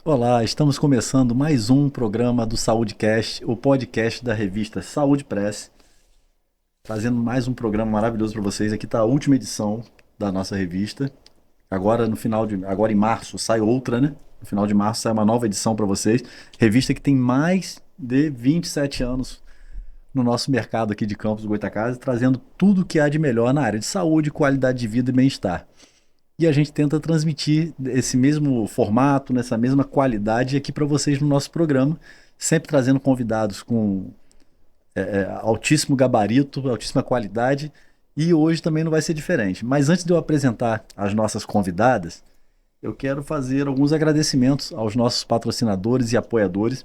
Olá, estamos começando mais um programa do SaúdeCast, o podcast da revista Saúde Press, trazendo mais um programa maravilhoso para vocês. Aqui está a última edição da nossa revista. Agora em março sai outra, né? No final de março sai uma nova edição para vocês. Revista que tem mais de 27 anos no nosso mercado aqui de Campos do Goytacazes, trazendo tudo o que há de melhor na área de saúde, qualidade de vida e bem-estar. E a gente tenta transmitir esse mesmo formato, nessa mesma qualidade aqui para vocês no nosso programa, sempre trazendo convidados com altíssimo gabarito, altíssima qualidade. E hoje também não vai ser diferente. Mas antes de eu apresentar as nossas convidadas, eu quero fazer alguns agradecimentos aos nossos patrocinadores e apoiadores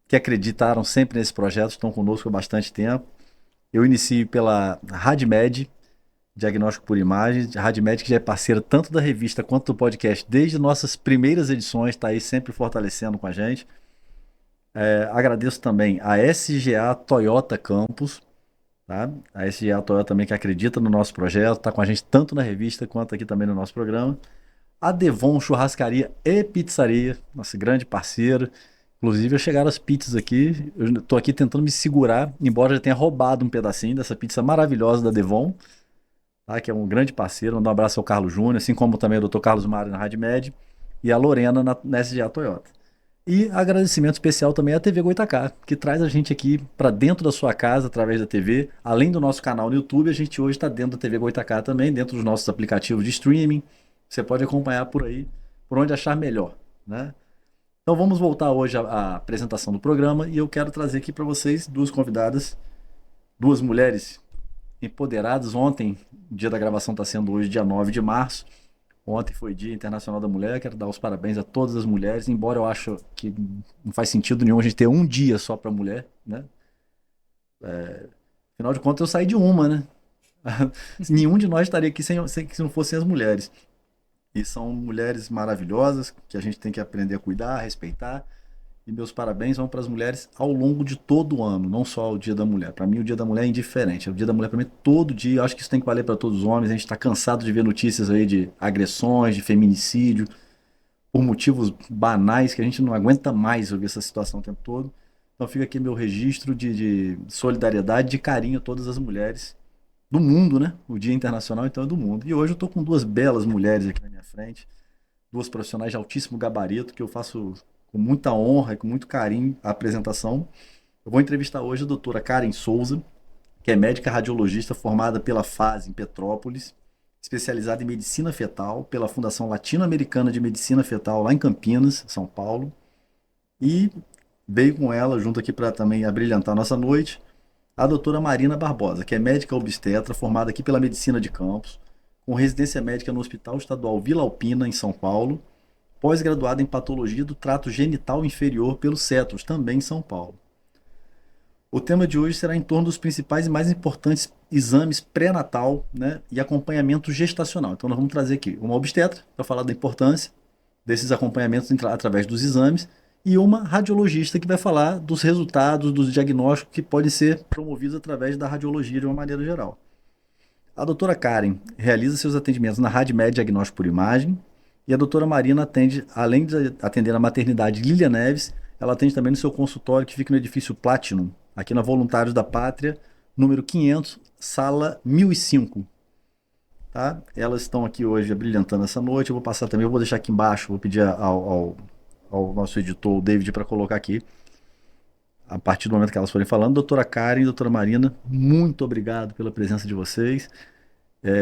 que acreditaram sempre nesse projeto, estão conosco há bastante tempo. Eu iniciei pela RadMed, Diagnóstico por Imagem. A RadMed que já é parceira tanto da revista quanto do podcast desde nossas primeiras edições, está aí sempre fortalecendo com a gente. Agradeço também a SGA Toyota Campus, tá? A SGA Toyota também que acredita no nosso projeto, está com a gente tanto na revista quanto aqui também no nosso programa. A Devon Churrascaria e Pizzaria, nosso grande parceiro. Inclusive, já chegaram as pizzas aqui. Eu estou aqui tentando me segurar, embora já tenha roubado um pedacinho dessa pizza maravilhosa da Devon, tá? Que é um grande parceiro. Mandar um abraço ao Carlos Júnior, assim como também ao Dr. Carlos Mário na RadMed e a Lorena na SGA Toyota. E agradecimento especial também à TV Goitacá, que traz a gente aqui para dentro da sua casa através da TV. Além do nosso canal no YouTube, a gente hoje está dentro da TV Goitacá também, dentro dos nossos aplicativos de streaming. Você pode acompanhar por aí, por onde achar melhor, né? Então vamos voltar hoje à apresentação do programa e eu quero trazer aqui para vocês duas convidadas, duas mulheres empoderadas. Ontem, o dia da gravação está sendo hoje, dia 9 de março. Ontem foi Dia Internacional da Mulher. Quero dar os parabéns a todas as mulheres, embora eu acho que não faz sentido nenhum a gente ter um dia só para mulher, né? Afinal de contas, eu saí de uma, né? Nenhum de nós estaria aqui se não fossem as mulheres. E são mulheres maravilhosas que a gente tem que aprender a cuidar, a respeitar. E meus parabéns vão para as mulheres ao longo de todo o ano, não só o Dia da Mulher. Para mim, o Dia da Mulher é indiferente. O Dia da Mulher, para mim, é todo dia. Eu acho que isso tem que valer para todos os homens. A gente está cansado de ver notícias aí de agressões, de feminicídio, por motivos banais que a gente não aguenta mais ouvir essa situação o tempo todo. Então fica aqui meu registro de solidariedade, de carinho a todas as mulheres do mundo, né? O Dia Internacional, então, é do mundo. E hoje eu estou com duas belas mulheres aqui na minha frente, duas profissionais de altíssimo gabarito, que eu faço com muita honra e com muito carinho a apresentação. Eu vou entrevistar hoje a doutora Karen Souza, que é médica radiologista formada pela FASE em Petrópolis, especializada em medicina fetal pela Fundação Latino-Americana de Medicina Fetal lá em Campinas, São Paulo, e veio com ela junto aqui para também abrilhantar a nossa noite a doutora Marina Barbosa, que é médica obstetra formada aqui pela Medicina de Campos, com residência médica no Hospital Estadual Vila Alpina, em São Paulo, pós-graduada em patologia do trato genital inferior pelo CETUS, também em São Paulo. O tema de hoje será em torno dos principais e mais importantes exames pré-natal, né, e acompanhamento gestacional. Então nós vamos trazer aqui uma obstetra para falar da importância desses acompanhamentos através dos exames e uma radiologista que vai falar dos resultados, dos diagnósticos que podem ser promovidos através da radiologia de uma maneira geral. A doutora Karen realiza seus atendimentos na RadMed Diagnóstico por Imagem e a doutora Marina atende, além de atender na maternidade Lília Neves, ela atende também no seu consultório que fica no edifício Platinum, aqui na Voluntários da Pátria, número 500, sala 1005. Tá? Elas estão aqui hoje brilhantando essa noite. Eu vou passar também, eu vou deixar aqui embaixo, vou pedir ao nosso editor, o David, para colocar aqui, a partir do momento que elas forem falando. Doutora Karen, doutora Marina, muito obrigado pela presença de vocês.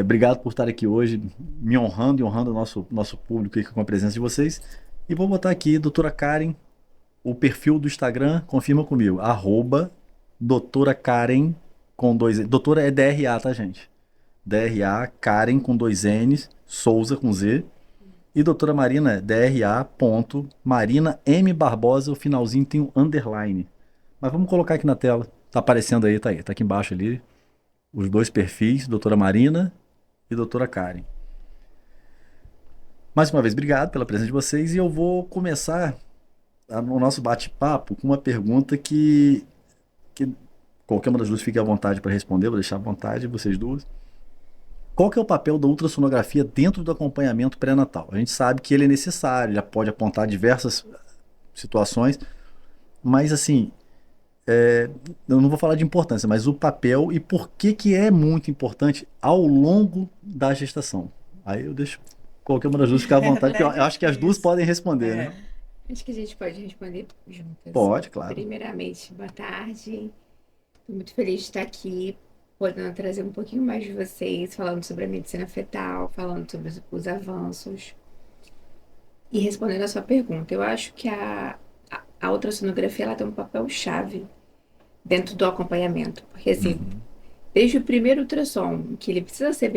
Obrigado por estar aqui hoje, me honrando e honrando o nosso público aqui com a presença de vocês. E vou botar aqui, doutora Karen, o perfil do Instagram, confirma comigo, arroba doutora Karen com dois... Doutora é DRA, tá, gente? DRA, Karen com dois N's, Souza com Z. E doutora Marina é DRA. Marina M. Barbosa, o finalzinho tem um underline. Mas vamos colocar aqui na tela. Tá aparecendo aí, tá aí. Tá aqui embaixo ali. Os dois perfis, doutora Marina e doutora Karen. Mais uma vez, obrigado pela presença de vocês. E eu vou começar o nosso bate-papo com uma pergunta que qualquer uma das duas fique à vontade para responder. Vou deixar à vontade vocês duas. qual que é o papel da ultrassonografia dentro do acompanhamento pré-natal? A gente sabe que ele é necessário, já pode apontar diversas situações, mas assim, eu não vou falar de importância, mas o papel e por que que é muito importante ao longo da gestação. Aí eu deixo qualquer uma das duas ficar à vontade, porque eu Leve acho que as duas isso. podem responder, né? É. Acho que a gente pode responder juntas. Pode, claro. Primeiramente, boa tarde. Estou muito feliz de estar aqui, podendo trazer um pouquinho mais de vocês, falando sobre a medicina fetal, falando sobre os avanços. E respondendo a sua pergunta, eu acho que a ultrassonografia ela tem um papel chave dentro do acompanhamento. Porque, assim, Uhum. desde o primeiro ultrassom, que ele precisa ser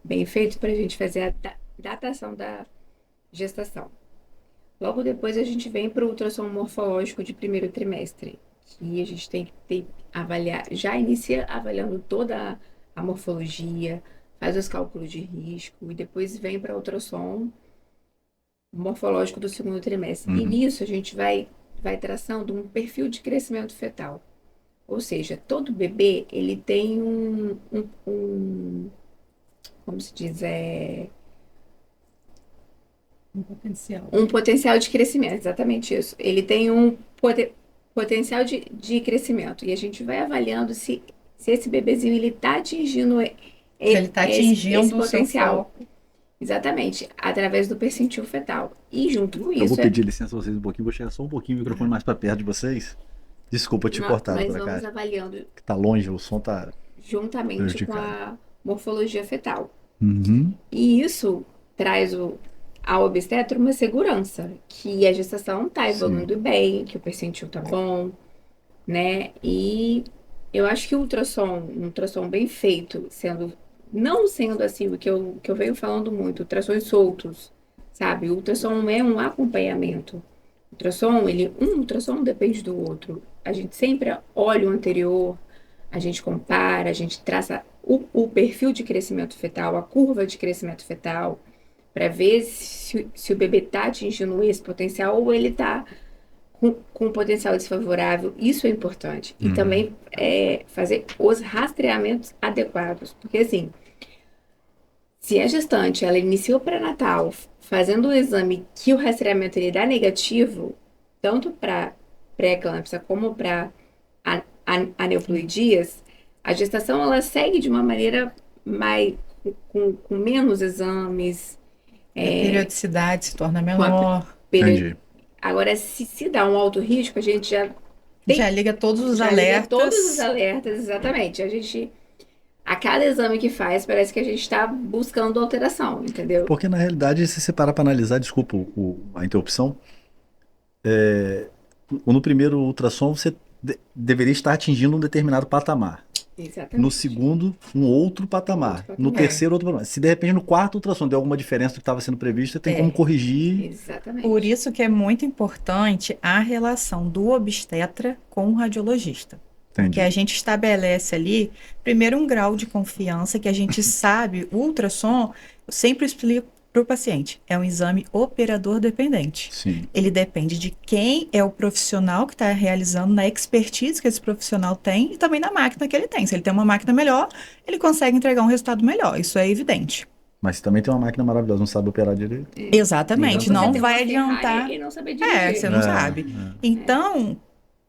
bem feito para a gente fazer a datação da gestação. Logo depois a gente vem para o ultrassom morfológico de primeiro trimestre, que a gente tem que avaliar, já inicia avaliando toda a morfologia, faz os cálculos de risco e depois vem para o ultrassom morfológico do segundo trimestre. E Uhum. nisso a gente vai traçando um perfil de crescimento fetal. Ou seja, todo bebê ele tem como se diz, Um potencial. um potencial de crescimento, exatamente isso. Ele tem um potencial de crescimento. E a gente vai avaliando se esse bebezinho ele está atingindo Se ele está esse atingindo o seu potencial. foco. Exatamente, através do percentil fetal. E junto com Eu vou isso, pedir licença a vocês um pouquinho, vou chegar só um pouquinho o microfone mais para perto de vocês. Desculpa te cortar, nós doutora vamos Kátia, avaliando que tá longe, o som tá juntamente com prejudicado. a morfologia fetal. Uhum. E isso traz ao obstetra uma segurança, que a gestação está evoluindo bem, que o percentil tá bom, né? E eu acho que um ultrassom bem feito, não sendo assim, o que eu venho falando muito, ultrassons soltos, sabe? O ultrassom é um acompanhamento. Um ultrassom depende do outro. A gente sempre olha o anterior, a gente compara, a gente traça o perfil de crescimento fetal, a curva de crescimento fetal, para ver se o bebê está atingindo esse potencial ou ele está com um potencial desfavorável. Isso é importante. E Uhum. também fazer os rastreamentos adequados. Porque, assim, se a gestante ela iniciou o pré-natal fazendo o exame que o rastreamento ele dá negativo, tanto para pré-eclâmpsia como para aneuploidias, a gestação ela segue de uma maneira mais com menos exames, E a periodicidade se torna com a menor. Entendi. Agora, se dá um alto risco, a gente já Já liga todos os já liga todos os alertas. alertas, exatamente. A cada exame que faz, parece que a gente está buscando alteração, entendeu? Porque na realidade, se você parar para analisar, desculpa a interrupção, no primeiro ultrassom você deveria estar atingindo um determinado patamar. Exatamente. No segundo, um outro patamar. Outro No patamar. terceiro, outro patamar. Se de repente no quarto ultrassom deu alguma diferença do que estava sendo previsto, você tem como corrigir. Exatamente. Por isso que é muito importante a relação do obstetra com o radiologista. Entendi. Que a gente estabelece ali, primeiro, um grau de confiança que a gente sabe, o ultrassom, eu sempre explico para o paciente, é um exame operador dependente. Sim. Ele depende de quem é o profissional que está realizando, na expertise que esse profissional tem e também na máquina que ele tem. Se ele tem uma máquina melhor, ele consegue entregar um resultado melhor, isso é evidente. Mas se também tem uma máquina maravilhosa, não sabe operar direito. Exatamente, Você não tem vai uma Ferrari adiantar. E não saber dirigir. Você não sabe. Então,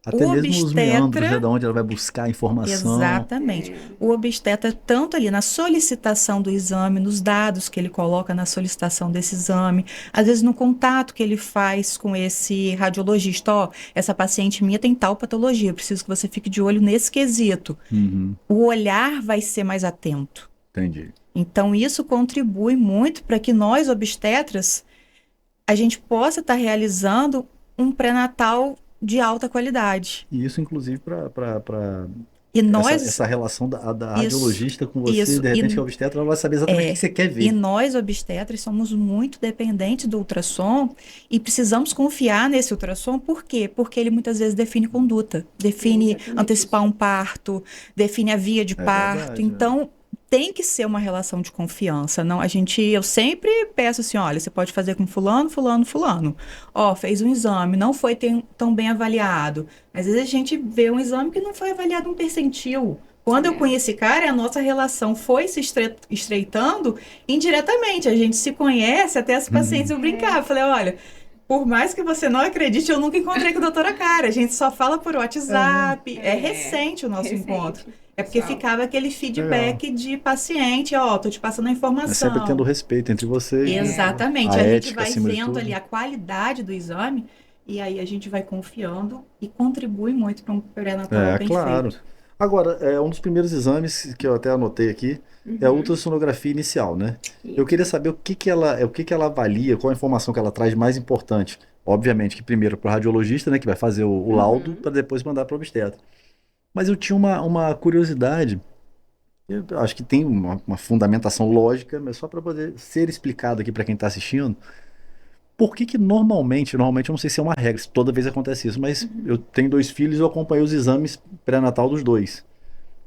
Até o mesmo os meandros, obstetra- né, de onde ela vai buscar a informação. Exatamente. O obstetra, tanto ali na solicitação do exame, nos dados que ele coloca na solicitação desse exame, às vezes no contato que ele faz com esse radiologista, ó, essa paciente minha tem tal patologia, eu preciso que você fique de olho nesse quesito. Uhum. O olhar vai ser mais atento. Entendi. Então, isso contribui muito para que nós, obstetras, a gente possa estar realizando um pré-natal de alta qualidade. E isso, inclusive, para E nós, essa relação da Isso, radiologista com você, isso. de repente, E- que é obstetra, ela vai saber exatamente o que você quer ver. E nós, obstetras, somos muito dependentes do ultrassom e precisamos confiar nesse ultrassom. Por quê? Porque ele muitas vezes define conduta, define Exatamente antecipar isso. um parto, define a via de parto. verdade, Então, tem que ser uma relação de confiança. Não, eu sempre peço assim, olha, você pode fazer com fulano, fulano, fulano. Ó, fez um exame, não foi tão bem avaliado. Às vezes a gente vê um exame que não foi avaliado um percentil. Quando eu conheci cara, a nossa relação foi se estreitando indiretamente. A gente se conhece, até as pacientes eu brincava. Eu falei, olha, por mais que você não acredite, eu nunca encontrei com a doutora Cara. A gente só fala por WhatsApp. É recente o nosso encontro. É porque ficava aquele feedback de paciente, ó, tô te passando a informação. Mas sempre tendo respeito entre vocês. Exatamente. A A gente ética vai acima de vendo tudo. ali a qualidade do exame e aí a gente vai confiando e contribui muito para um pré-natal bem Claro. feito. Agora, um dos primeiros exames que eu até anotei aqui é a ultrassonografia inicial, né? Eu queria saber o que que ela avalia, qual a informação que ela traz mais importante. Obviamente que primeiro para o radiologista, né, que vai fazer o laudo para depois mandar para o obstetra. Mas eu tinha uma curiosidade, eu acho que tem uma fundamentação lógica, mas só para poder ser explicado aqui para quem está assistindo. Por que que normalmente, eu não sei se é uma regra, se toda vez acontece isso, mas eu tenho 2 filhos e eu acompanhei os exames pré-natal dos 2.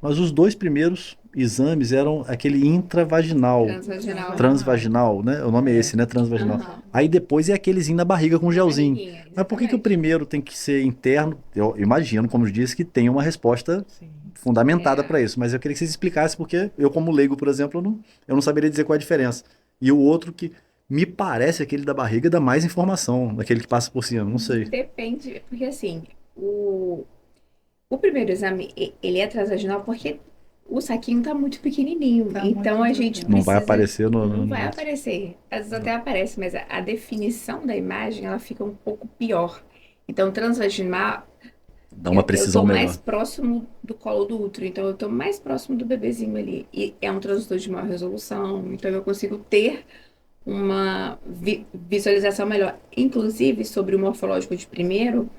Mas os 2 primeiros exames eram aquele intravaginal, transvaginal, né? O nome é esse, né? Transvaginal. Aí depois é aquelezinho na barriga com gelzinho. Mas por que que o primeiro tem que ser interno? Eu imagino, como eu disse, que tem uma resposta fundamentada para isso. Mas eu queria que vocês explicassem, porque eu, como leigo, por exemplo, eu não saberia dizer qual é a diferença. E o outro que me parece aquele da barriga dá mais informação, daquele que passa por cima, não sei. Depende, porque assim, o primeiro exame, ele é transvaginal porque o saquinho tá muito pequenininho. Tá então muito a gente pequeno. Não vai precisa... aparecer Não vai aparecer. Às vezes até aparece, mas a definição da imagem, ela fica um pouco pior. Então, transvaginal, Dá uma precisão eu tô melhor. mais próximo do colo do útero, então eu tô mais próximo do bebezinho ali. E é um transdutor de maior resolução, então eu consigo ter uma visualização melhor. Inclusive, sobre o morfológico de primeiro,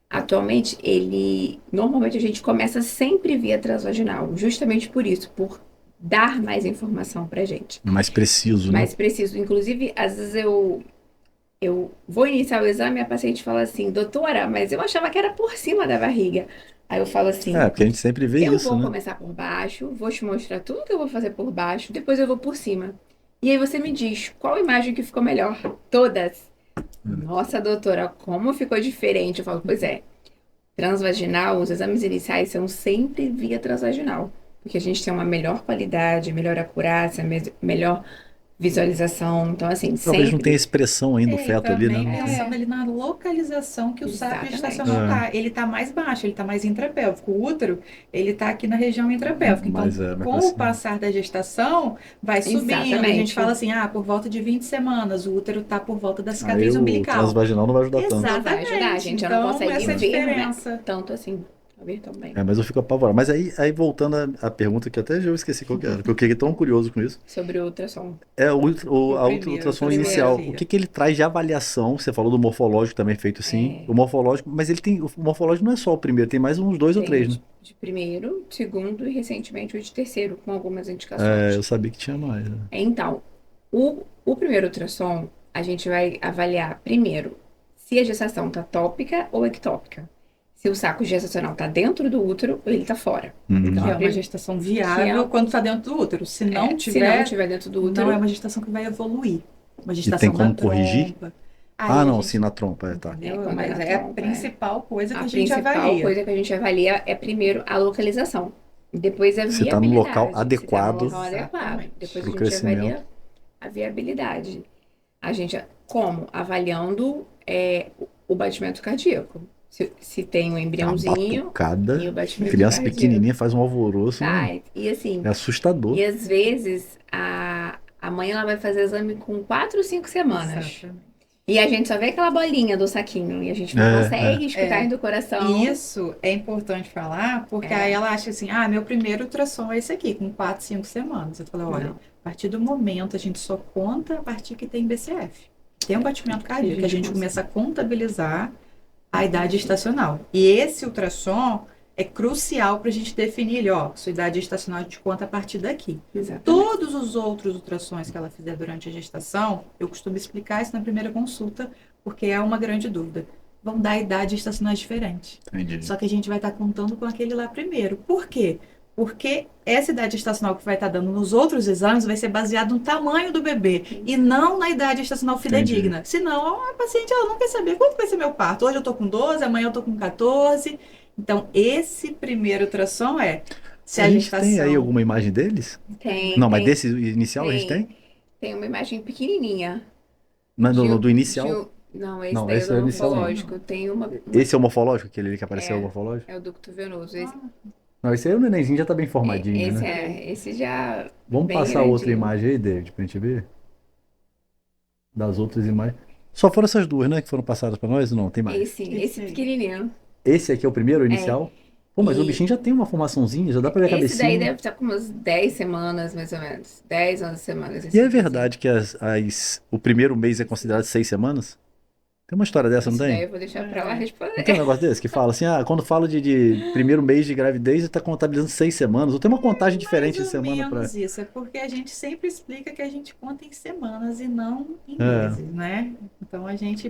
atualmente, normalmente a gente começa sempre via transvaginal, justamente por isso, por dar mais informação pra gente. Mais preciso, né? Mais preciso. Inclusive, às vezes eu vou iniciar o exame e a paciente fala assim, doutora, mas eu achava que era por cima da barriga. Aí eu falo assim, Porque a gente sempre vê eu isso, vou né? começar por baixo, vou te mostrar tudo que eu vou fazer por baixo, depois eu vou por cima. E aí você me diz, qual imagem que ficou melhor? Todas. Nossa, doutora, como ficou diferente? Eu falo, pois é, transvaginal, os exames iniciais são sempre via transvaginal, porque a gente tem uma melhor qualidade, melhor acurácia, melhor visualização. Então, assim, Talvez não sempre... tenha expressão ainda do feto ali, também né? pensando ali na localização que o saco Exatamente. gestacional tá. Ele tá mais baixo, ele tá mais intrapélvico. O útero, ele tá aqui na região intrapélvica. Então, Mas mais com pra o cima. passar da gestação, vai subindo. A Exatamente. gente fala assim, por volta de 20 semanas, o útero tá por volta da Aí cicatriz o umbilical. transvaginal não vai ajudar tanto. Não vai ajudar, a gente já Então, não consegue essa é a ver, né? diferença. Tanto assim, ver também. Mas eu fico apavorado. Mas aí voltando à pergunta que até eu esqueci qual que era, porque eu fiquei tão curioso com isso. Sobre o ultrassom. É a primeiro, ultrassom primeiro inicial. dia. O que que ele traz de avaliação? Você falou do morfológico também feito assim. O morfológico, mas o morfológico não é só o primeiro, tem mais uns 2 ou 3, né? De primeiro, segundo e recentemente o de terceiro, com algumas indicações. Eu sabia que tinha mais. Né? Então, o primeiro ultrassom, a gente vai avaliar primeiro se a gestação está tópica ou ectópica. Se o saco gestacional está dentro do útero ou ele está fora. Então, Que é uma gestação viável quando está dentro do útero. Se não se não tiver dentro do útero, não é uma gestação que vai evoluir. Uma E gestação tem como da corrigir? trompa. Aí a Não, gente- sim, na trompa, tá. Entendeu? quando Mas na é a trompa, principal coisa que a a gente principal avalia. coisa que a gente avalia é primeiro a localização. Depois a Se tá viabilidade. no local Se tá adequado. no local adequado. Exatamente. Depois Pro a gente crescimento. avalia a viabilidade. A gente, como? Avaliando o batimento cardíaco. Se tem um A embriãozinho batucada. e o batimento Criança cardíaco. pequenininha faz um alvoroço. Tá, e assim, É assustador. e às vezes a mãe ela vai fazer exame com 4 ou 5 semanas. Exatamente. E a gente só vê aquela bolinha do saquinho e a gente não consegue escutar indo do coração. Isso é importante falar, porque aí ela acha assim, meu primeiro ultrassom é esse aqui, com 4, 5 semanas. Eu falei, olha, Não. a partir do momento a gente só conta a partir que tem BCF. Tem um batimento cardíaco, a gente começa a contabilizar a idade estacional. E esse ultrassom é crucial para a gente definir, sua idade gestacional a gente conta a partir daqui. Exatamente. Todos os outros ultrassons que ela fizer durante a gestação, eu costumo explicar isso na primeira consulta, porque é uma grande dúvida. Vão dar idades estacionais diferentes. Entendi. Só que a gente vai estar contando com aquele lá primeiro. Por quê? Porque essa idade estacional que vai estar dando nos outros exames vai ser baseado no tamanho do bebê e não na idade estacional fidedigna. Senão, a paciente ela não quer saber quanto vai ser meu parto. Hoje eu tô com 12, amanhã eu tô com 14. Então, esse primeiro ultrassom se A a gente tem aí gestação... alguma imagem deles? Tem, Não, mas tem, desse inicial a gente tem? tem uma imagem pequenininha. Mas de um- do inicial? de um- Não, esse Não, daí é esse do é o inicial, não. morfológico. Tem uma... Esse é o morfológico, aquele ali que apareceu, É. o morfológico? É o ducto venoso. Não, esse aí o nenenzinho já tá bem formadinho, Esse né? esse já Vamos bem passar outra grandinho. imagem aí, David, pra gente ver? Das outras imagens. Só foram essas duas, né, que foram passadas pra nós? Não, tem mais. Esse aí. pequenininho. Esse aqui é o primeiro, o inicial? Pô, mas o E- bichinho já tem uma formaçãozinha, já dá pra ver a Esse daí cabecinha. deve estar com umas 10 semanas, mais ou menos. 10, 11 semanas. E esse é bebezinho. verdade que o primeiro mês é considerado 6 semanas? Tem uma história dessa, não Isso daí tem? eu vou deixar pra lá Não tem um responder. negócio desse que fala assim, quando fala de primeiro mês de gravidez, você tá contabilizando 6 semanas. Ou tem uma contagem diferente de Mais ou semana pra... menos isso, é porque a gente sempre explica que a gente conta em semanas e não em É. meses, né? Então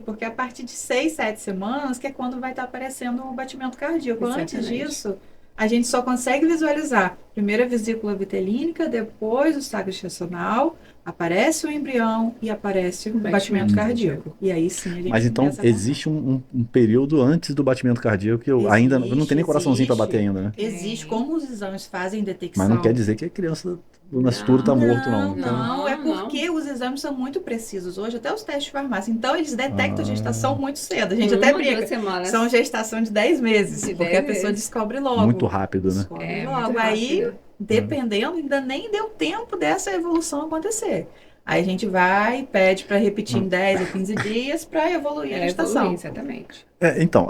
porque a partir de 6, 7 semanas que é quando vai estar aparecendo o batimento cardíaco. Antes Exatamente. disso, a gente só consegue visualizar primeiro a vesícula vitelínica, depois o saco gestacional, aparece o embrião e aparece o batimento cardíaco. E aí sim a gente Mas então começa a contar. existe um período antes do batimento cardíaco que eu ainda não tem nem coraçãozinho pra Existe. bater ainda, né? Existe, como os exames fazem detecção. Mas não quer dizer que a criança do nascituro tá morto, não. Então, Não, é Não. porque os exames são muito precisos hoje, até os testes de farmácia. Então, eles detectam a Ah. gestação muito cedo. A gente Uma, até 2 brinca. semanas. São gestação de 10 meses, De porque 10 a pessoa meses. descobre logo. muito rápido, né? Descobre É, logo. muito Aí, rápido. dependendo, ainda nem deu tempo dessa evolução acontecer. Aí a gente vai e pede para repetir em 10 a 15 dias para evoluir a gestação. Evoluir, exatamente. Então,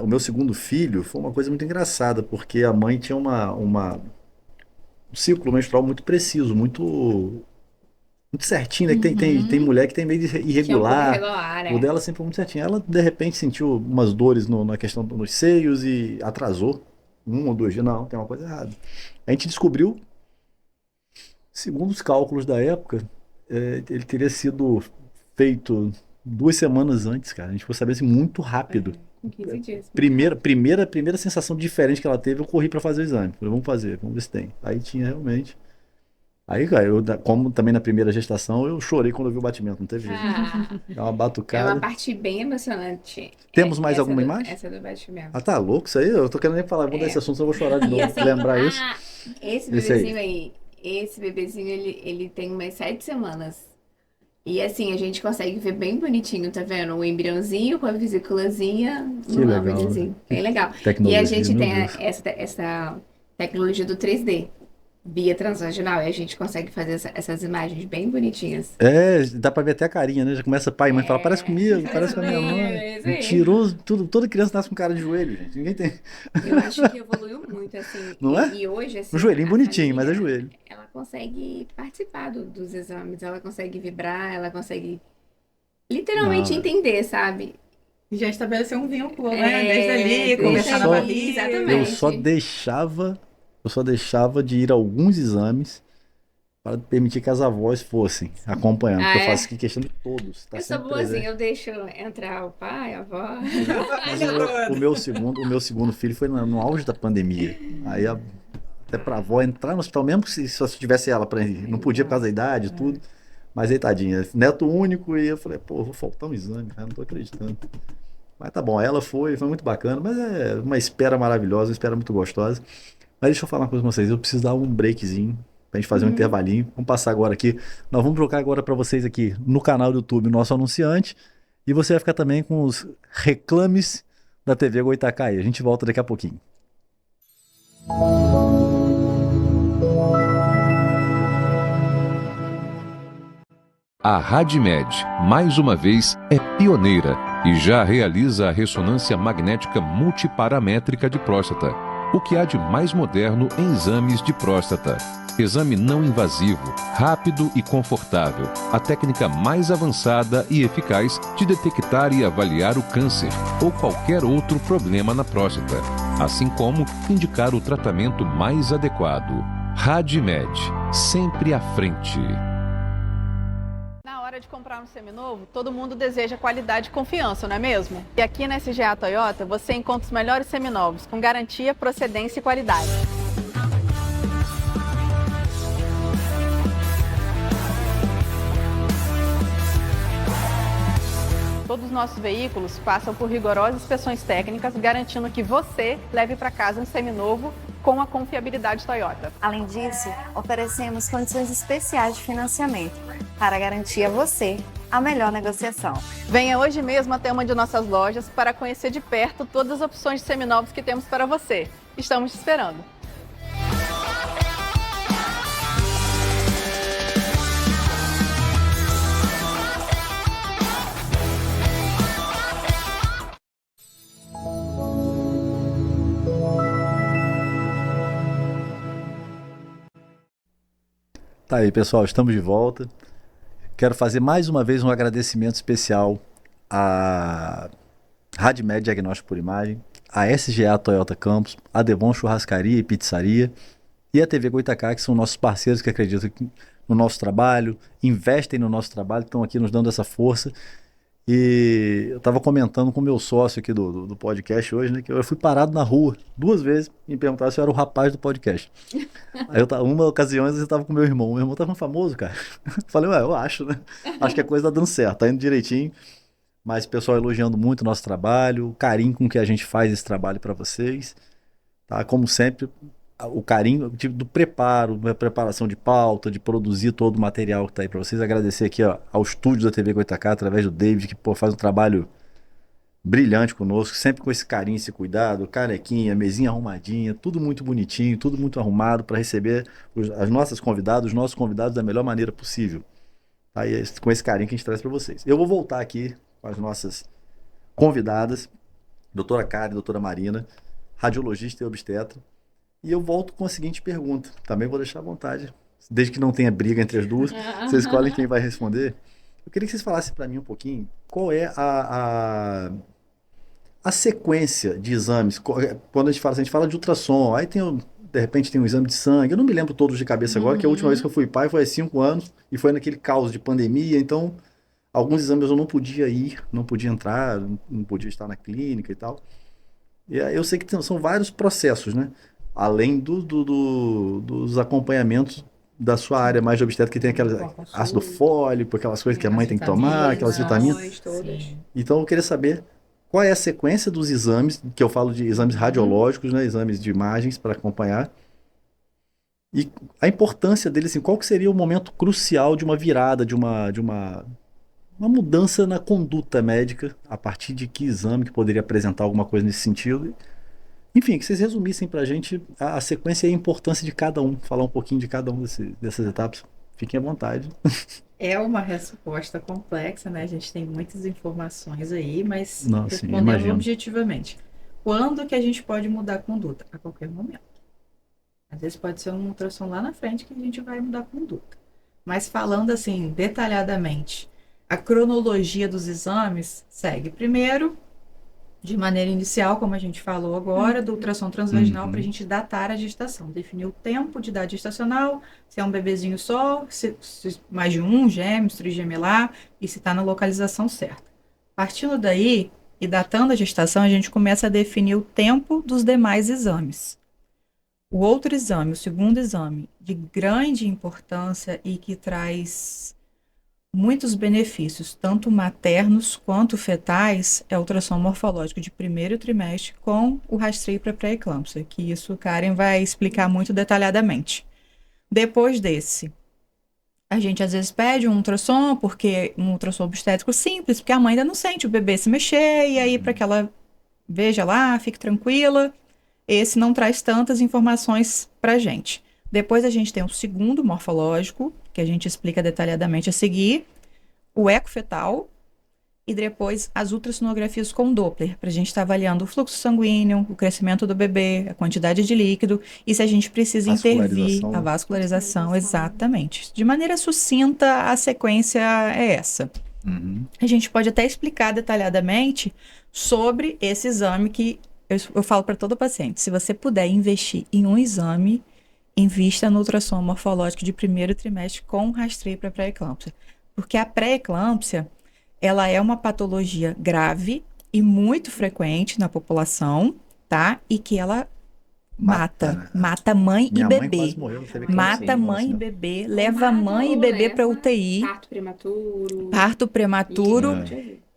o meu segundo filho foi uma coisa muito engraçada, porque a mãe tinha um ciclo menstrual muito preciso, muito certinho, né? Que tem mulher que tem meio Que é um pouco irregular. irregular, O dela sempre foi muito certinho. Ela, de repente, sentiu umas dores na questão dos seios e atrasou. 1 ou 2 dias. Não, tem uma coisa errada. A gente descobriu, segundo os cálculos da época, ele teria sido feito 2 semanas antes, cara. A gente foi saber assim, muito rápido. Com 15 dias. Primeira sensação diferente que ela teve, eu corri pra fazer o exame. Falei, vamos fazer, vamos ver se tem. Aí tinha realmente. Aí, cara, como também na primeira gestação, eu chorei quando eu vi o batimento, não teve jeito. É uma É batucada. uma parte bem emocionante. Temos mais Essa alguma do- imagem? Essa do batimento. Ah, tá louco isso aí? Eu tô querendo nem falar, vou dar esse assunto, senão eu vou chorar de novo, E assim, lembrar isso. Esse Esse aí. bebezinho aí, esse bebezinho, ele tem umas 7 semanas. E assim, a gente consegue ver bem bonitinho, tá vendo? O embriãozinho com a vesículazinha Que no legal, âmbidozinho. Bem legal. E Tecnologia, a gente meu tem Deus. essa tecnologia do 3D, via transvaginal, e a gente consegue fazer essas imagens bem bonitinhas. Dá pra ver até a carinha, né? Já começa pai e mãe fala, parece comigo, parece com a minha mãe. Isso aí. Mentiroso, toda criança nasce com cara de joelho, gente. Ninguém tem. Eu acho que evoluiu muito, assim. Não é? E hoje, assim, Um joelhinho a bonitinho, mas é família, joelho. ela consegue participar dos exames, ela consegue vibrar, ela consegue literalmente Não. entender, sabe? E já estabeleceu um vínculo, né? É, Desde ali, desde conversar na ali, barriga. exatamente. Eu só deixava de ir a alguns exames para permitir que as avós fossem acompanhando. Porque eu é? faço aqui questão de todos. Tá Eu sou sempre boazinha, presente. eu deixo entrar o pai, a avó. Mas o meu segundo filho foi no auge da pandemia. Aí até pra avó entrar no hospital, mesmo que se só tivesse ela pra ir, não podia por causa da idade e tudo. Mas aí, tadinha, neto único, e eu falei, pô, vou faltar um exame, cara, não tô acreditando. Mas tá bom, ela foi muito bacana, mas é uma espera maravilhosa, uma espera muito gostosa. Mas deixa eu falar uma coisa com vocês, eu preciso dar um breakzinho, pra gente fazer um intervalinho. Vamos passar agora aqui, nós vamos trocar agora pra vocês aqui no canal do YouTube, nosso anunciante, e você vai ficar também com os reclames da TV Goitacai. A gente volta daqui a pouquinho. A RadMed, mais uma vez, é pioneira e já realiza a ressonância magnética multiparamétrica de próstata, o que há de mais moderno em exames de próstata. Exame não invasivo, rápido e confortável, a técnica mais avançada e eficaz de detectar e avaliar o câncer ou qualquer outro problema na próstata, assim como indicar o tratamento mais adequado. RadMed, sempre à frente. Na hora de comprar um seminovo, todo mundo deseja qualidade e confiança, não é mesmo? E aqui na SGA Toyota você encontra os melhores seminovos, com garantia, procedência e qualidade. todos os nossos veículos passam por rigorosas inspeções técnicas, garantindo que você leve para casa um seminovo com a confiabilidade Toyota. Além disso, oferecemos condições especiais de financiamento para garantir a você a melhor negociação. Venha hoje mesmo até uma de nossas lojas para conhecer de perto todas as opções de seminovos que temos para você. Estamos te esperando. Tá aí, pessoal, estamos de volta. Quero fazer mais uma vez um agradecimento especial à RadMed Diagnóstico por Imagem, à SGA Toyota Campus, à Devon Churrascaria e Pizzaria e à TV Goitacá, que são nossos parceiros que acreditam no nosso trabalho, investem no nosso trabalho, estão aqui nos dando essa força. E eu estava comentando com o meu sócio aqui do podcast hoje, né, que eu fui parado na rua 2 vezes e me perguntaram se eu era o rapaz do podcast. Aí uma ocasião eu estava com meu irmão estava famoso, cara. Falei, eu acho, né? Acho que a coisa tá dando certo, tá indo direitinho. Mas o pessoal elogiando muito o nosso trabalho, o carinho com que a gente faz esse trabalho para vocês. Tá? Como sempre, o carinho do preparo, da preparação de pauta, de produzir todo o material que está aí para vocês. Agradecer aqui ao estúdio da TV Goitacá, através do David, que faz um trabalho brilhante conosco, sempre com esse carinho, esse cuidado, canequinha, mesinha arrumadinha, tudo muito bonitinho, tudo muito arrumado para receber as nossas convidadas, os nossos convidados da melhor maneira possível. Tá? E com esse carinho que a gente traz para vocês. Eu vou voltar aqui com as nossas convidadas, doutora Karen, doutora Marina, radiologista e obstetra. E eu volto com a seguinte pergunta, também vou deixar à vontade, desde que não tenha briga entre as duas, vocês escolhem quem vai responder. Eu queria que vocês falassem para mim um pouquinho qual é a sequência de exames. Quando a gente fala de ultrassom, aí de repente tem um exame de sangue, eu não me lembro todos de cabeça agora, que a última vez que eu fui pai foi há 5 anos, e foi naquele caos de pandemia, então alguns exames eu não podia ir, não podia entrar, não podia estar na clínica e tal. E eu sei que são vários processos, né? Além dos acompanhamentos da sua área mais de obstétrica, que tem aquele ácido fólico, aquelas coisas que a mãe tem que tomar, aquelas vitaminas. Então eu queria saber qual é a sequência dos exames, que eu falo de exames radiológicos, né, exames de imagens para acompanhar, e a importância deles, assim, qual que seria o momento crucial de uma virada, de uma mudança na conduta médica, a partir de que exame que poderia apresentar alguma coisa nesse sentido. Enfim, que vocês resumissem para a gente a sequência e a importância de cada um, falar um pouquinho de cada um dessas etapas. Fiquem à vontade. É uma resposta complexa, né? A gente tem muitas informações aí, mas Nossa, respondendo objetivamente. Quando que a gente pode mudar a conduta? A qualquer momento. Às vezes pode ser um ultrassom lá na frente que a gente vai mudar a conduta. Mas falando assim, detalhadamente, a cronologia dos exames segue primeiro, de maneira inicial, como a gente falou agora, do ultrassom transvaginal para a gente datar a gestação, definir o tempo de idade gestacional, se é um bebezinho só, se mais de um, gêmeos, trigemelar, e se está na localização certa. Partindo daí, e datando a gestação, a gente começa a definir o tempo dos demais exames. O outro exame, o segundo exame, de grande importância e que traz muitos benefícios, tanto maternos quanto fetais, é o ultrassom morfológico de primeiro trimestre com o rastreio para pré-eclâmpsia, que isso Karen vai explicar muito detalhadamente. Depois desse, a gente às vezes pede um ultrassom, porque um ultrassom obstétrico simples, porque a mãe ainda não sente o bebê se mexer, e aí para que ela veja lá, fique tranquila, esse não traz tantas informações para a gente. Depois a gente tem o segundo morfológico, que a gente explica detalhadamente a seguir, o eco fetal, e depois as ultrassonografias com Doppler, para a gente estar avaliando o fluxo sanguíneo, o crescimento do bebê, a quantidade de líquido, e se a gente precisa intervir, a vascularização, exatamente. De maneira sucinta, a sequência é essa. A gente pode até explicar detalhadamente sobre esse exame que eu falo para todo paciente, se você puder investir em um exame, invista no ultrassom morfológico de primeiro trimestre com rastreio para pré-eclâmpsia. Porque a pré-eclâmpsia, ela é uma patologia grave e muito frequente na população, tá? E que ela mata mãe e bebê. Mata mãe e bebê, leva mãe e bebê para UTI. Parto prematuro.